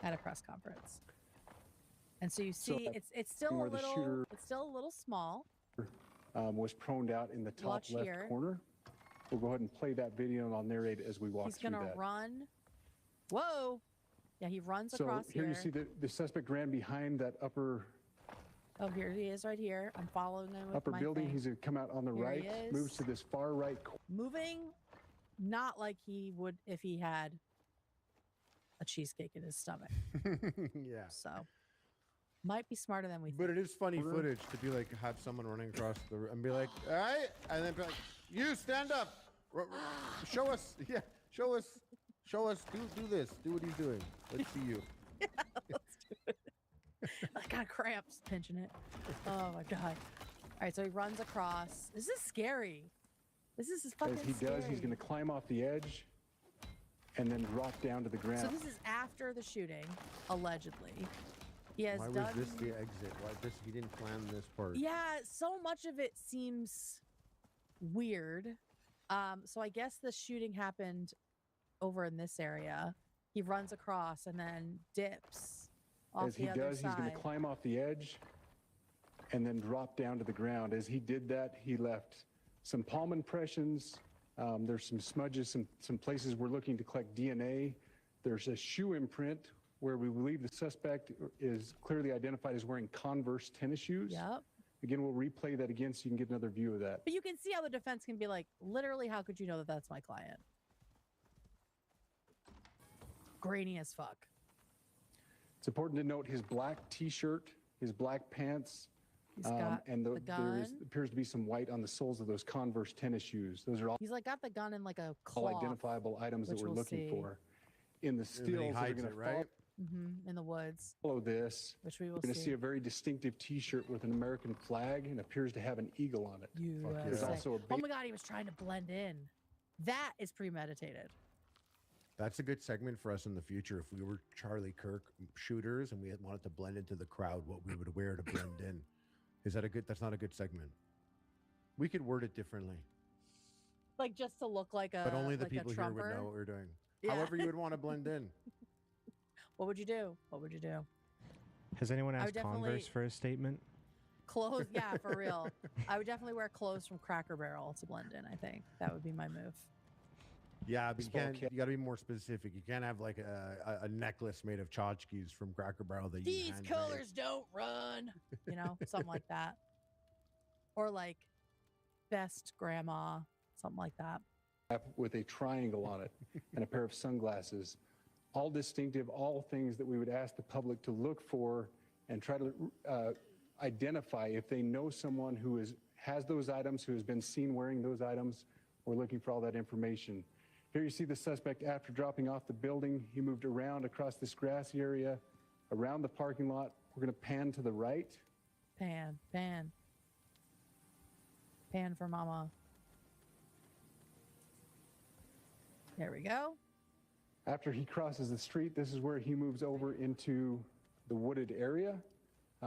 at a press conference. And so you see it's still a little small. Was proned out in the top Watch left here. corner. We'll go ahead and play that video and I'll narrate as we walk through that. He's gonna run. Whoa. Yeah, he runs across here. So here you see the suspect ran behind that upper. Oh, here he is right here. I'm following him with upper my building. thing. He's gonna come out on the Here right, he is. moves to this far right. Moving, not like he would if he had a cheesecake in his stomach. Yeah. So might be smarter than we think. But it is funny footage to be like, have someone running across the and be like, all right, and then be like, you stand up, show us, yeah, show us, do this, do what he's doing. Let's see you. Yeah, let's do it. I got cramps pinching it. Oh my god! All right, so he runs across. This is scary. This is fucking As he scary. does, he's going to climb off the edge and then drop down to the ground. So this is after the shooting, allegedly. He has Why done. was this the exit? Why this? He didn't plan this part. Yeah, so much of it seems weird. So I guess the shooting happened over in this area. He runs across and then dips off As the he other does, side. he's going to climb off the edge and then drop down to the ground. As he did that, he left some palm impressions. There's some smudges, some places we're looking to collect DNA. There's a shoe imprint where we believe the suspect is clearly identified as wearing Converse tennis shoes. Yep. Again, we'll replay that again so you can get another view of that. But you can see how the defense can be like, literally, how could you know that that's my client? Grainy as fuck. It's important to note his black T-shirt, his black pants, He's got and the gun. there appears to be some white on the soles of those Converse tennis shoes. Those are all He's like got the gun in like a claw. identifiable items that which we're we'll looking see. for. In the stills that are hides going it, to right? in the woods, follow this, which we will we're going to see. see a very distinctive T-shirt with an American flag and appears to have an eagle on it. There's USA. also a Oh my god, he was trying to blend in. That is premeditated. That's a good segment for us in the future. If we were Charlie Kirk shooters and we wanted to blend into the crowd, what we would wear to blend in. Is that a good? That's not a good segment. We could word it differently. Like just to look like a. But only the like people a here would Trumper. know what we're doing. Yeah. However you would want to blend in. What would you do? What would you do? Has anyone I would asked definitely- Converse for a statement? Clothes, yeah, for real. I would definitely wear clothes from Cracker Barrel to blend in. I think that would be my move. Yeah, but you can't. You got to be more specific. You can't have like a necklace made of tchotchkes from Cracker Barrel that These you handmade. colors don't run. You know, something like that. Or like best grandma, something like that. with a triangle on it and a pair of sunglasses. All distinctive, all things that we would ask the public to look for and try to identify if they know someone who has those items, who has been seen wearing those items. We're looking for all that information. Here you see the suspect after dropping off the building. He moved around across this grassy area, around the parking lot. We're going to pan to the right. Pan, pan. Pan for mama. There we go. After he crosses the street, this is where he moves over into the wooded area.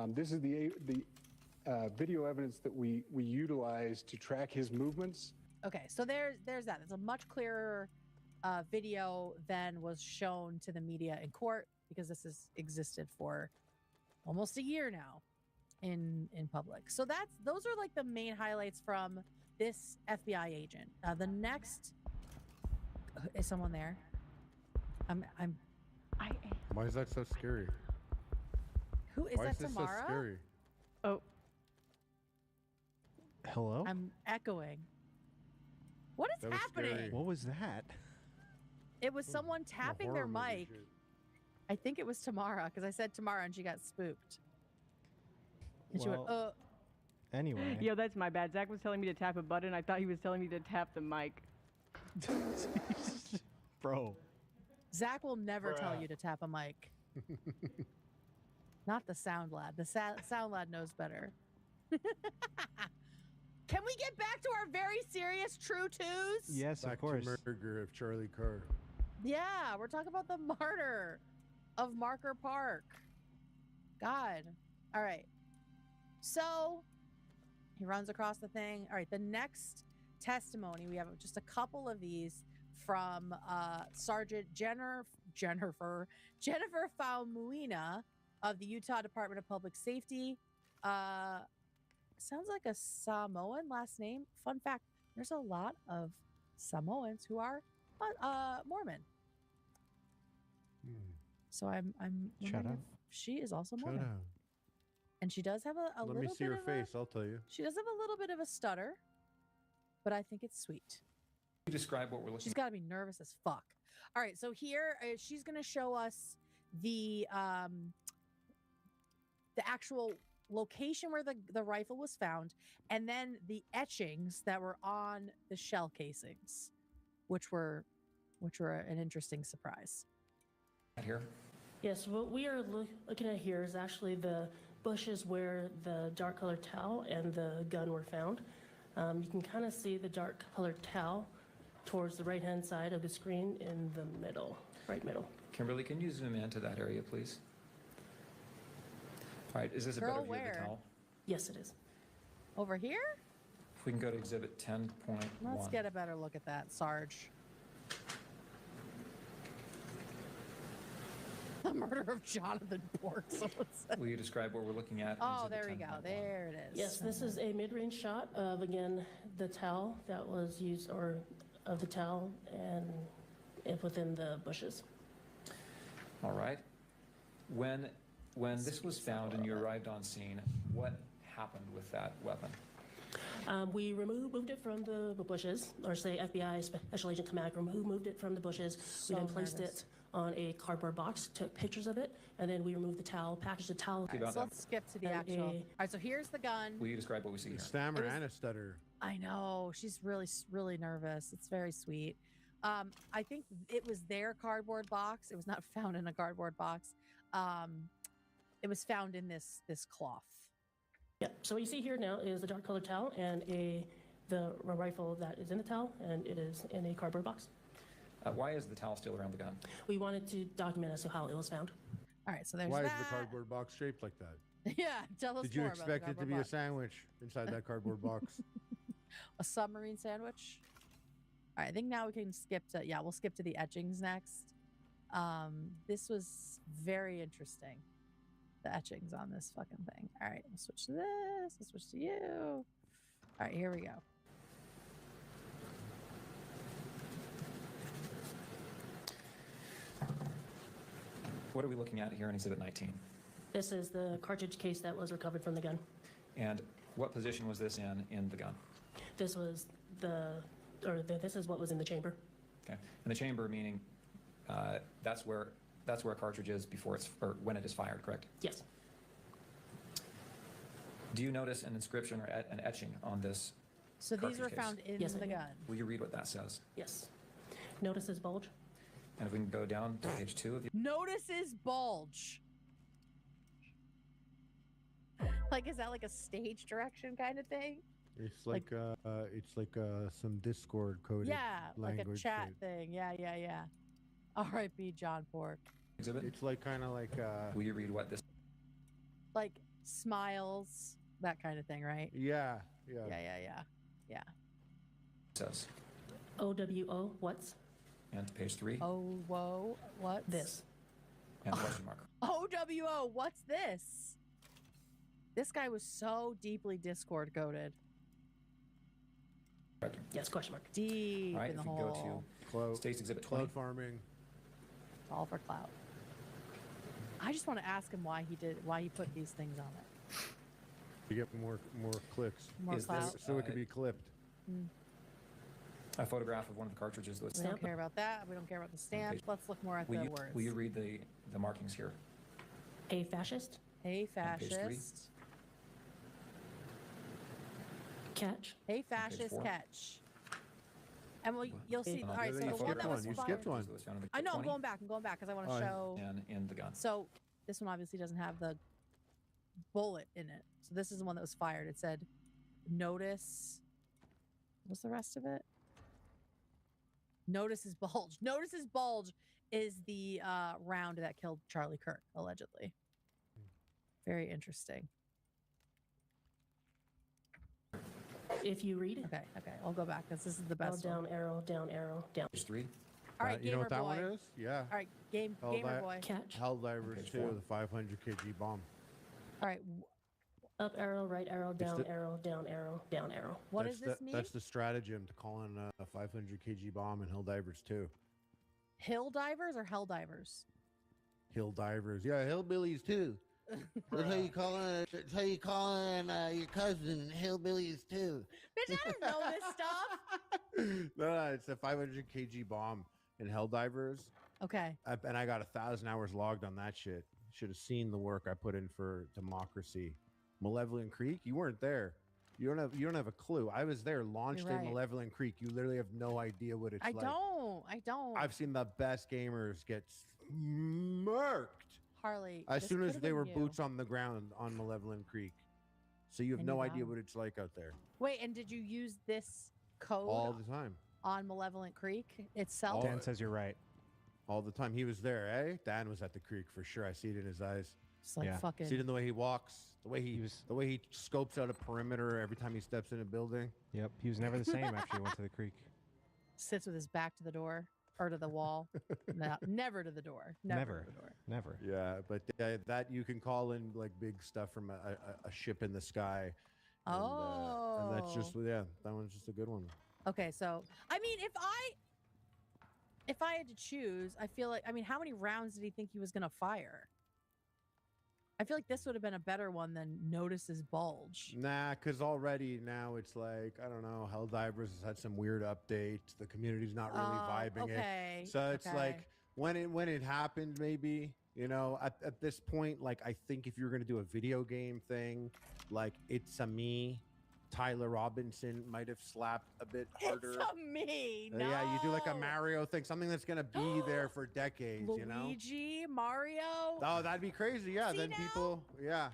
This is the video evidence that we utilize to track his movements. Okay, so there's that. It's a much clearer video than was shown to the media in court because this has existed for almost a year now in public. So those are like the main highlights from this FBI agent. The next is someone there. Why is that so scary? Who is Why that? is this Tamara? so scary? Oh, Hello? I'm echoing. What is happening? Scary. What was that? It was someone tapping their mic. I think it was Tamara, because I said Tamara and she got spooked. And she went, Anyway. yo, that's my bad. Zach was telling me to tap a button. I thought he was telling me to tap the mic. Bro. Zach will never tell you to tap a mic. Not the sound lad. The sound lad knows better. Can we get back to our very serious True Twos? Yes, Back of course. to murder of Charlie Carr. Yeah, we're talking about the martyr of Marker Park. God. All right. So he runs across the thing. All right, the next testimony, we have just a couple of these from Sergeant Jennifer Faumuina of the Utah Department of Public Safety. Sounds like a Samoan last name. Fun fact, there's a lot of Samoans who are Mormon. So I'm wondering if she is also Mormon. And she does have a little bit. Let me see her face. I'll tell you. She does have a little bit of a stutter, but I think it's sweet. You describe what we're looking. She's got to be nervous as fuck. All right, so here she's going to show us the actual location where the rifle was found, and then the etchings that were on the shell casings, which were an interesting surprise. Here. Yes, what we are looking at here is actually the bushes where the dark colored towel and the gun were found. You can kind of see the dark colored towel towards the right-hand side of the screen in the middle, right middle. Kimberly, can you zoom into that area, please? All right, is this a better view of the towel? Yes, it is. Over here? If we can go to exhibit 10.1. Let's get a better look at that, Sarge. The murder of Jonathan Bork. Will you describe what we're looking at? Oh, there we go. There it is. Yes, this is a mid-range shot of, again, the towel that was used, or of the towel and within the bushes. All right. When this was found and you arrived on scene, what happened with that weapon? We moved it from the bushes, or say FBI Special Agent Kamak moved it from the bushes. We then placed it on a cardboard box, took pictures of it, and then we removed the towel, packaged the towel. Right, so let's skip to the actual. All right, so here's the gun. Will you describe what we see here? Stammer and a stutter. I know. She's really nervous. It's very sweet. I think it was their cardboard box. It was not found in a cardboard box. It was found in this cloth. Yeah, so what you see here now is the dark colored towel and the rifle that is in the towel, and it is in a cardboard box. Why is the towel still around the gun? We wanted to document as to how it was found. All right, so there's Why that. is the cardboard box shaped like that? Yeah, tell us Did you more expect about it to be a sandwich inside that cardboard box? A submarine sandwich? All right, I think now we can skip to, we'll skip to the etchings next. This was very interesting. The etchings on this fucking thing. All right, we'll switch to this. We'll switch to you. All right, here we go. What are we looking at here in Exhibit 19? This is the cartridge case that was recovered from the gun. And what position was this in the gun? This was this is what was in the chamber. Okay, and the chamber meaning that's where a cartridge is before or when it is fired, correct? Yes. Do you notice an inscription or an etching on this? So these were found in the gun. Will you read what that says? Yes. Notices bulge. And if we can go down to page 2 of the... Notices bulge. Like, is that like a stage direction kind of thing? It's like some Discord coded language. Like a chat thing. Yeah. R.I.P. John Pork. Exhibit? It's like kind of like will you read what this... Like smiles, that kind of thing, right? Yeah. It says. OWO, what's? And page 3. Oh, whoa, what's this? And question mark. OWO, what's this? This guy was so deeply Discord coded. Yes, question mark. Deep All right, in the if we hole. go to State's Exhibit 20. Cloud farming. It's all for clout. I just want to ask him why he put these things on it. You get more clicks. More clout. So it could be clipped. A photograph of one of the cartridges. We don't care about that. We don't care about the stamp. Let's look more at the words. Will you read the markings here? A fascist. A On page 3. fascist. Catch. A fascist catch. And you'll see. All right, so the one that was you fired. skipped one. I know. I'm going back because I want to show. And in the gun. So this one obviously doesn't have the bullet in it. So this is the one that was fired. It said, "Notice." What's the rest of it? Notice his bulge. Notice his bulge is the round that killed Charlie Kirk, allegedly. Very interesting. If you read. Okay. I'll go back because this is the best down one. arrow, down arrow, down. Page 3. All right, You know gamer what that boy. one is? Yeah. All right, gamer boy. Catch. Helldivers Page 2, 4. the 500 kg bomb. All right, Up arrow, right arrow, down the- arrow, down arrow, down arrow. what does this mean? That's the stratagem to call in a 500 kg bomb in Helldivers 2. Hill divers or hell divers? Hill divers. Yeah, hillbillies too. That's how you call it. That's how you call in your cousin hillbillies too. Bitch, I don't know this stuff. No, it's a 500 kg bomb in Helldivers. Okay. And I got 1,000 hours logged on that shit. Should have seen the work I put in for Democracy. Malevolent Creek, you weren't there. You don't have a clue. I was there, launched You're right. in Malevolent Creek. You literally have no idea what it's I like. don't. I've seen the best gamers get murked Harley. as this soon as could've they been were you. boots on the ground on Malevolent Creek. So you have And no you idea got what it's like out there Wait, and did you use this code all the time. on Malevolent Creek itself? Dan says you're right. All the time. He was there, eh? Dan was at the creek for sure. I see it in his eyes. It's like Yeah. fucking. See it in the way he walks, the way he scopes out a perimeter every time he steps in a building. Yep, he was never the same after he went to the creek. Sits with his back to the door or to the wall. No, never to the door. Never to the door. Never. Yeah, but that you can call in like big stuff from a ship in the sky. And that's just that one's just a good one. Okay, so I mean, if I had to choose, I feel like how many rounds did he think he was gonna fire? I feel like this would have been a better one than Notice His Bulge. Nah, because already now it's like, I don't know, Helldivers has had some weird updates. The community's not really vibing it. So it's like when it happened, maybe, at this point, like I think if you're gonna do a video game thing, like It's a Me, Tyler Robinson might have slapped a bit harder. It's a me. No. Yeah, you do like a Mario thing, something that's gonna be there for decades, Luigi, Mario. Oh, that'd be crazy. Yeah, See then now? people, yeah.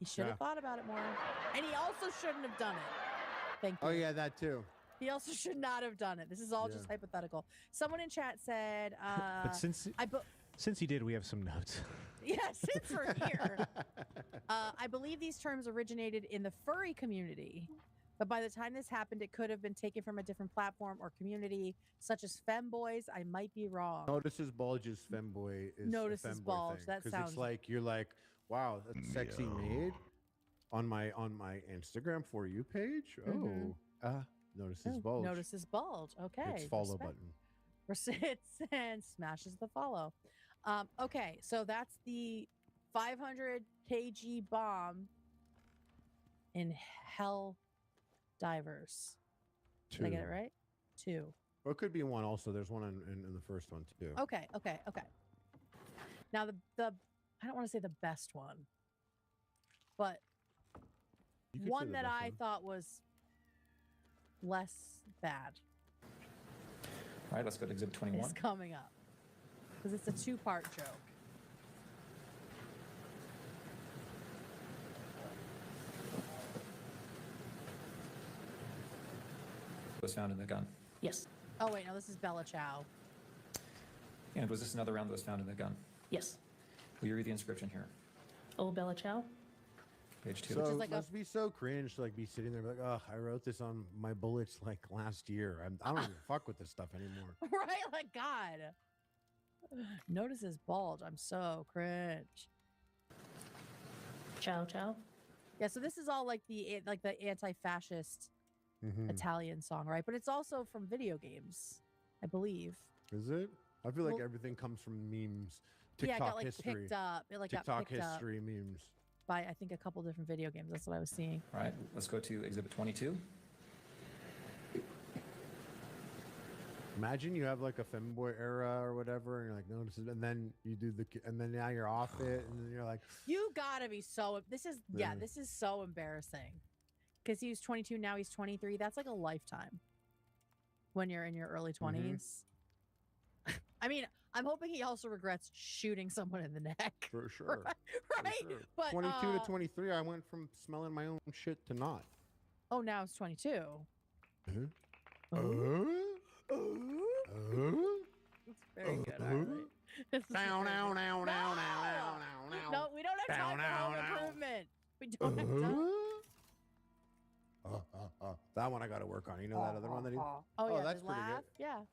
He should have thought about it more. And he also shouldn't have done it. Thank you. Oh, yeah, that too. He also should not have done it. This is all just hypothetical. Someone in chat said, But since he did, we have some notes. yeah, since we're here. I believe these terms originated in the furry community, but by the time this happened, it could have been taken from a different platform or community, such as femboys. I might be wrong. Notice His Bulge is femboy. Notice His Bulge. That sounds. It's like you're like, wow, that's sexy made on my Instagram For You page. Notice His Bulge. Notice His Bulge. Okay. It's follow button. Sits and smashes the follow. Okay, so that's the 500 kg bomb in Hell Divers. Did I get it right? 2. Or it could be 1 also. There's one in the first one too. Okay. Now the I don't want to say the best one, but You could say one the that best I one. thought was less bad All right, let's go to Exhibit 21. is coming up because it's a 2-part joke. Was found in the gun. Yes. Oh wait, no, this is Bella Ciao. And was this another round that was found in the gun? Yes. Will you read the inscription here? Oh, Bella Ciao. Page 2. So Which is like must be so cringe to like be sitting there like, oh, I wrote this on my bullets like last year. I don't even fuck with this stuff anymore. Right? Like, God. Notice His Bulge. I'm so cringe. Ciao, ciao. Yeah, so this is all like the anti-fascist Italian song, right? But it's also from video games, I believe. Is it? I feel like everything comes from memes. TikTok it got like history. picked up. It like TikTok got picked history up memes. by I think a couple different video games. That's what I was seeing. All right, let's go to exhibit 22. Imagine you have like a femboy era or whatever, and you're like, no, this is, and then you do and then now you're off it, and then you're like, you gotta be so. This is this is so embarrassing, because he was 22, now he's 23. That's like a lifetime. When you're in your early 20s. I mean, I'm hoping he also regrets shooting someone in the neck. For sure. Right? For sure. But 22 to 23, I went from smelling my own shit to not. Oh, now it's 22. That's very good. Now. No, we don't have time for home improvement. We don't have time. That one I got to work on. You know that other one that he... Oh, yeah, that's the pretty laugh. good. Yeah.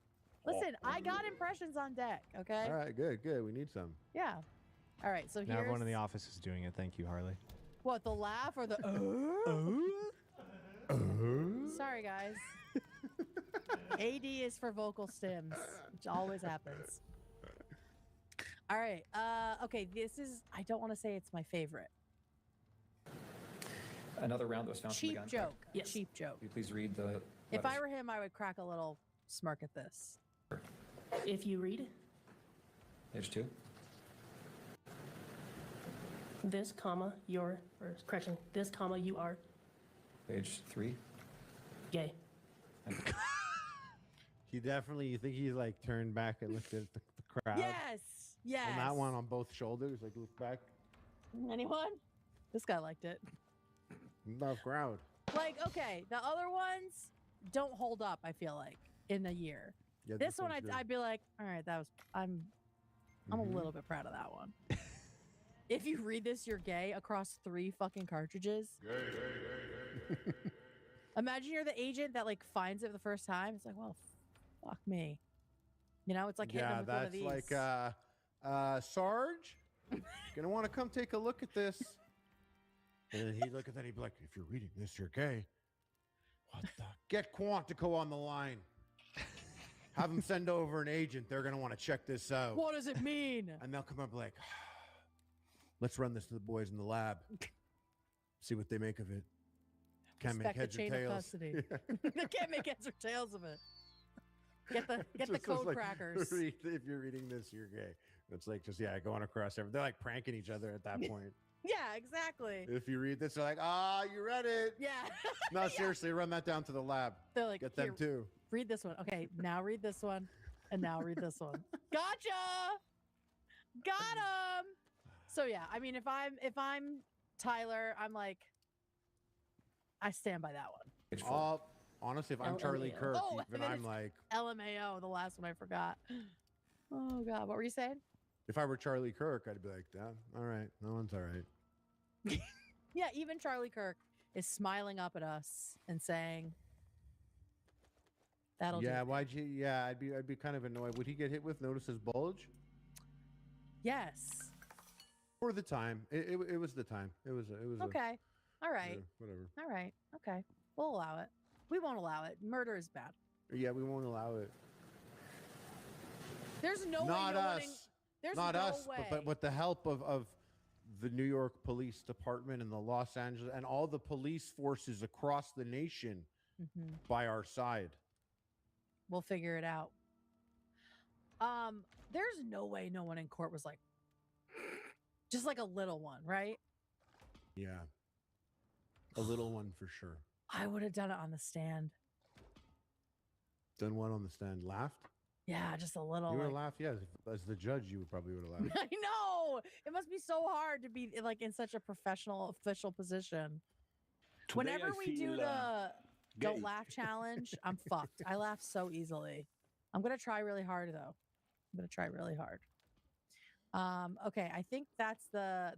Listen, I got impressions on deck, okay? All right, good. We need some. Yeah. All right, so now here's... everyone in the office is doing it. Thank you, Harley. What, the laugh or the... Sorry, guys. AD is for vocal stems, which always happens. All right. Okay, this is... I don't want to say it's my favorite. Another round that was found from the gun. Cheap joke. Yes. Cheap joke. Will you please read the If I were him, I would crack a little smirk at this. If you read page 2. This comma your correction. This comma you are Page 3. Gay. He definitely, you think he like turned back and looked at the crowd? Yes. On that one on both shoulders, like look back. Anyone? This guy liked it. No crowd. Like, okay, the other ones don't hold up, I feel like, in a year. Yeah, this one, I'd be like, all right, that was, I'm a little bit proud of that one. If you read this, you're gay across 3 fucking cartridges. Gay. Imagine you're the agent that like finds it the first time. It's like, well, fuck me. You know, it's like hitting them with one of these. Yeah, that's like, Sarge, gonna want to come take a look at this. And then he'd look at that, he'd be like, if you're reading this, you're gay. What the? Get Quantico on the line. Have them send over an agent. They're going to want to check this out. What does it mean? And they'll come up like, let's run this to the boys in the lab. See what they make of it. Can't make heads or tails. They can't make heads or tails of it. Get the code crackers. If you're reading this, you're gay. It's like just, going across everything. They're like pranking each other at that point. Yeah, exactly. If you read this, they're like, you read it. Yeah. No, seriously, run that down to the lab. They're like, get them too. Read this one. Okay, now read this one. And now read this one. Gotcha. Got him. So yeah, I mean, if I'm Tyler, I'm like, I stand by that one. Honestly, if I'm Charlie Kirk, even I'm like LMAO, the last one I forgot. Oh God, what were you saying? If I were Charlie Kirk, I'd be like, all right, no one's all right. Yeah, even Charlie Kirk is smiling up at us and saying, "That'll do." Why'd you? Yeah, I'd be kind of annoyed. Would he get hit with notice his bulge? Yes. For the time, it was the time. It was okay. All right. Whatever. All right. Okay. We'll allow it. We won't allow it. Murder is bad. Yeah, we won't allow it. There's no way. Not us. There's not no us, way. But with the help of the New York Police Department and the Los Angeles and all the police forces across the nation by our side. We'll figure it out. There's no way no one in court was like, just like a little one, right? Yeah. A little one for sure. I would have done it on the stand. Done what on the stand? Laughed? Yeah, just a little. You would have laughed? Yeah. As the judge, you would probably would have laughed. I know. It must be so hard to be like in such a professional official position. Today whenever we do the don't laugh challenge, I'm fucked. I laugh so easily. I'm going to try really hard though. I'm going to try really hard. Okay, I think that's the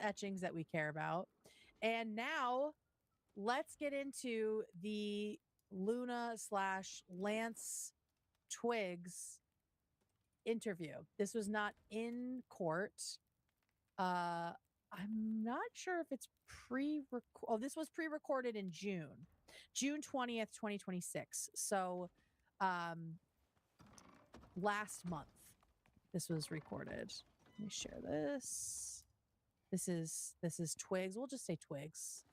etchings that we care about. And now let's get into the Luna/Lance Twiggs interview. This was not in court. I'm not sure if it's this was pre-recorded in June. June 20th, 2026. So last month this was recorded. Let me share this. This is Twigs. We'll just say Twigs.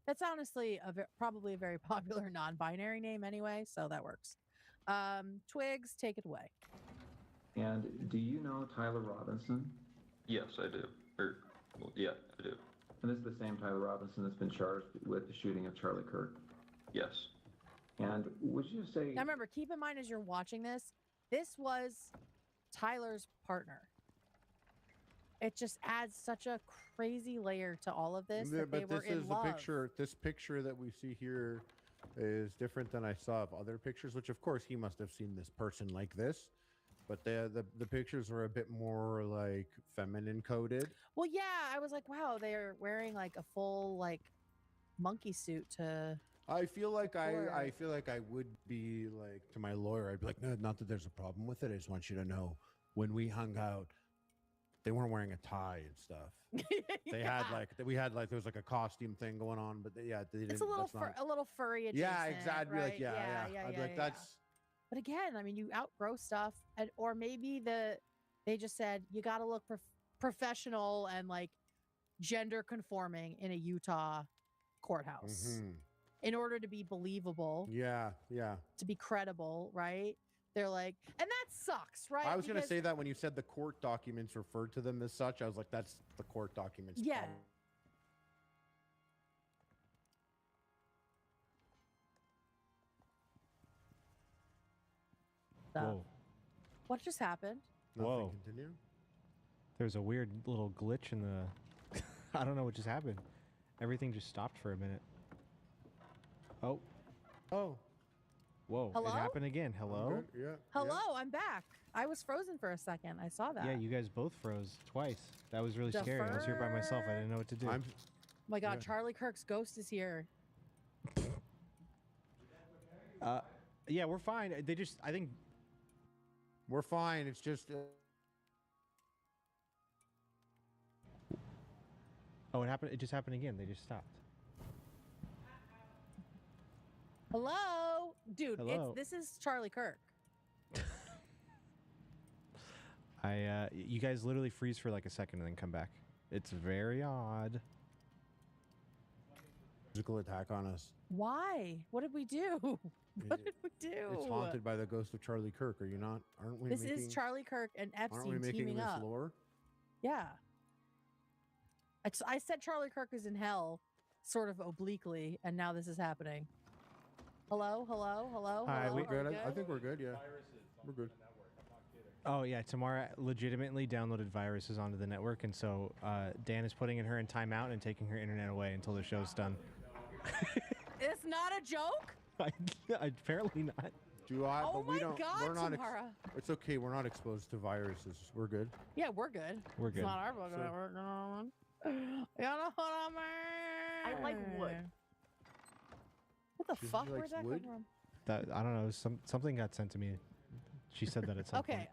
That's honestly probably a very popular non-binary name anyway, so that works. Twigs, take it away. And do you know Tyler Robinson? Yes, I do. Yeah, I do. And this is the same Tyler Robinson that's been charged with the shooting of Charlie Kirk? Yes. And would you say... Now remember, keep in mind as you're watching this was Tyler's partner. It just adds such a crazy layer to all of this. Yeah, but this is the picture. This picture that we see here is different than I saw of other pictures, which of course he must have seen this person like this. But the pictures are a bit more like feminine coded. Well, yeah, I was like, wow, they're wearing like a full like monkey suit to. I feel like I would be like to my lawyer. I'd be like, no, not that there's a problem with it. I just want you to know when we hung out, they weren't wearing a tie and stuff. They had like there was like a costume thing going on, but they didn't. It's a little furry adjacent. Yeah, exactly. Right? Like yeah. I'd be like that's. But again, I mean, you outgrow stuff, or maybe they just said you got to look professional and like gender conforming in a Utah courthouse in order to be believable. Yeah. To be credible, right? They're like, and that sucks, right? I was going to say that when you said the court documents referred to them as such, I was like, that's the court documents. Yeah. Whoa. What just happened? Whoa. Continue. There's a weird little glitch in the... I don't know what just happened. Everything just stopped for a minute. Oh. Whoa. Hello? It happened again. Hello? Yeah. Hello, I'm back. I was frozen for a second. I saw that. Yeah, you guys both froze twice. That was really scary. I was here by myself. I didn't know what to do. Oh my God, Charlie Kirk's ghost is here. Yeah, we're fine. I think... We're fine. It's just... Oh, it happened. It just happened again. They just stopped. Hello? Dude, Hello? This is Charlie Kirk. You guys literally freeze for like a second and then come back. It's very odd. Physical attack on us. Why? What did we do? What did we do? It's haunted by the ghost of Charlie Kirk. Are you not? Aren't we? This is Charlie Kirk and Epstein teaming up. This lore? Yeah. I said Charlie Kirk is in hell, sort of obliquely, and now this is happening. Hello? Hi, we're good. I think we're good. Yeah, we're good. Oh yeah, Tamara legitimately downloaded viruses onto the network, and so Dan is putting her in timeout and taking her internet away until the show's done. It's not a joke? Apparently not. Oh my God, Tamara. It's okay. We're not exposed to viruses. We're good. Yeah, we're good. We're good. It's not our book network. You know what I mean? I like wood. What the fuck? Where'd that come from? I don't know. Something got sent to me. She said that at some point. Okay.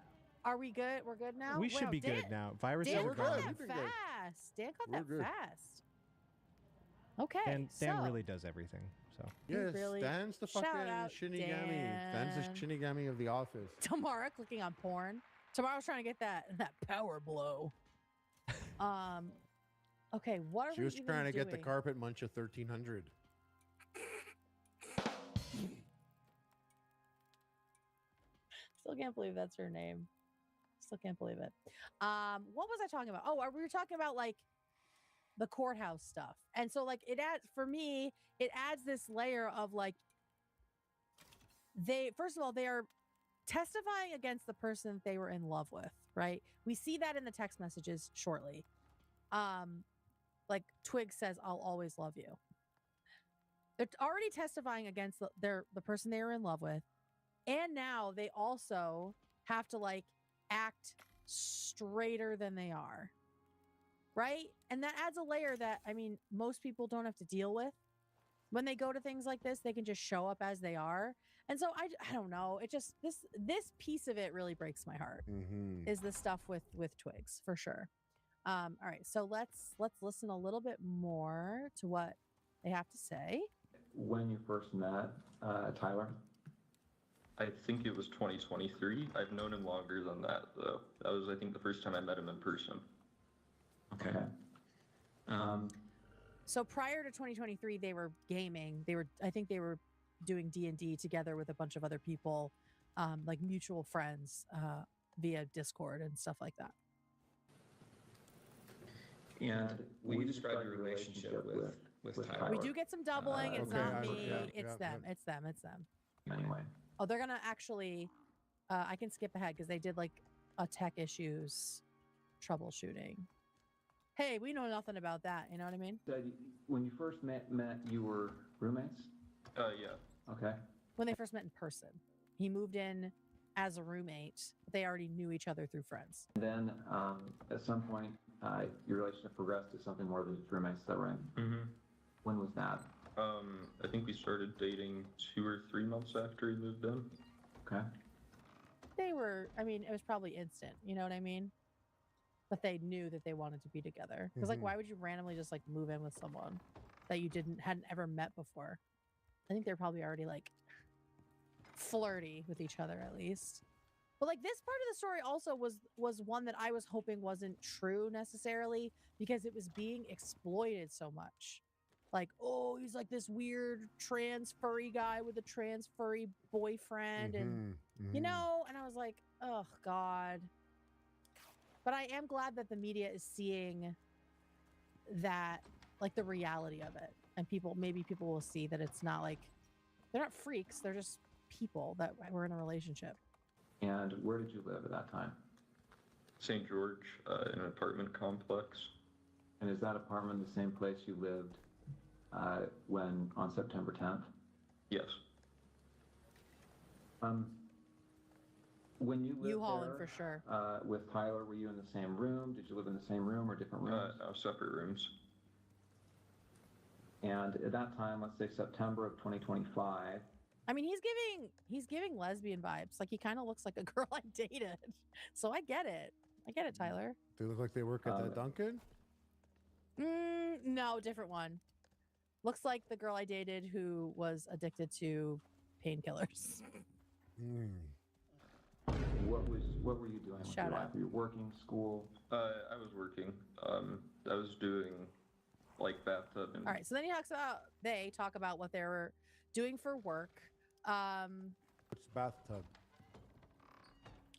Are we good? We're good now? We should be good now. Viruses Dan are got gone. that fast. Dan got that fast. Okay. Dan really does everything. So yes, really, Dan's the fucking Shinigami. Dan's the Shinigami of the office. Tamara clicking on porn. Tamara's trying to get that power blow. Okay, what are we She was trying to get the carpet munch of 1300. Still can't believe that's her name. Still can't believe it. What was I talking about? Oh, we were talking about like the courthouse stuff. And so like it adds this layer of like first of all, they are testifying against the person that they were in love with, right? We see that in the text messages shortly. Like Twig says, I'll always love you. They're already testifying against the person they were in love with. And now they also have to like act straighter than they are. Right? And that adds a layer that, I mean, most people don't have to deal with. When they go to things like this, they can just show up as they are. And so I don't know. It just, this piece of it really breaks my heart is the stuff with Twigs for sure. All right. So let's listen a little bit more to what they have to say. when you first met Tyler? I think it was 2023. I've known him longer than that, though. That was, I think, the first time I met him in person. Okay. So prior to 2023, they were gaming. I think they were doing D&D together with a bunch of other people, like mutual friends via Discord and stuff like that. And will you describe your relationship with Tyler? We do get some doubling. It's not me. It's them. It's them. It's them. Anyway. Oh, they're going to actually, I can skip ahead because they did like a tech issues troubleshooting. Hey, we know nothing about that. You know what I mean? When you first met, you were roommates? Yeah. Okay. When they first met in person. He moved in as a roommate. They already knew each other through friends. And then at some point, your relationship progressed to something more than just roommates, is that right? Mm-hmm. When was that? I think we started dating 2 or 3 months after he moved in. Okay. They were, I mean, it was probably instant. You know what I mean? But they knew that they wanted to be together. Because like, why would you randomly just like move in with someone that you hadn't ever met before? I think they're probably already like flirty with each other at least. But like this part of the story also was one that I was hoping wasn't true necessarily because it was being exploited so much. Like, oh, he's like this weird trans furry guy with a trans furry boyfriend and you know, and I was like, oh God. But I am glad that the media is seeing that, like the reality of it. And maybe people will see that it's not like, they're not freaks. They're just people that were in a relationship. And where did you live at that time? St. George, in an apartment complex. And is that apartment the same place you lived on September 10th? Yes. When you lived U-Hauling there, for sure. With Tyler, were you in the same room? Did you live in the same room or different rooms? No, separate rooms. And at that time, let's say September of 2025. I mean, he's giving lesbian vibes. Like he kind of looks like a girl I dated. So I get it. I get it, Tyler. They look like they work at that Dunkin'? No, different one. Looks like the girl I dated who was addicted to painkillers. What were you doing with your life? Were you working, school? I was working. I was doing like bathtub and... All right, so then they talk about what they were doing for work. What's bathtub?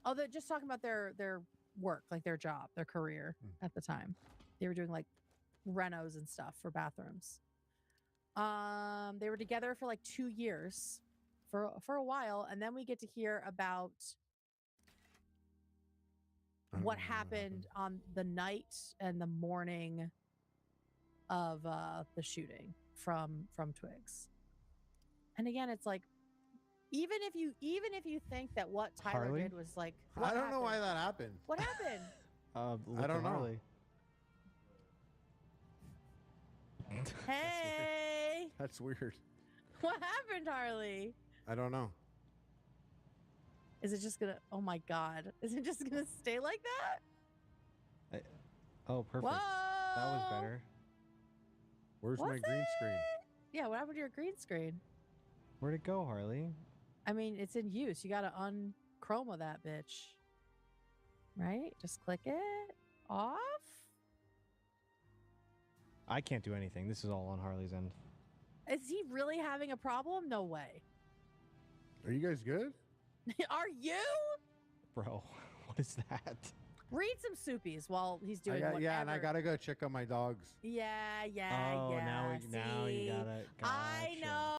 Oh, they're just talking about their work, like their job, their career at the time. They were doing like renos and stuff for bathrooms. They were together for like 2 years for a while, and then we get to hear about what happened on the night and the morning of the shooting from Twigs. And again, it's like even if you think that what Tyler Harley? did was like, I don't know why that happened. What happened? I don't know. Hey, That's weird. what happened, Harley? I don't know. Is it just gonna? Oh my God! Is it just gonna stay like that? Oh, perfect. Whoa! That was better. Where's my green screen? Yeah, what happened to your green screen? Where'd it go, Harley? I mean, it's in use. You gotta unchroma that bitch. Right? Just click it off. I can't do anything. This is all on Harley's end. Is he really having a problem? No way. Are you guys good? Are you? Bro, what is that? Read some soupies while he's doing whatever. Yeah, and I gotta go check on my dogs. Yeah. Oh, now you gotta. I know.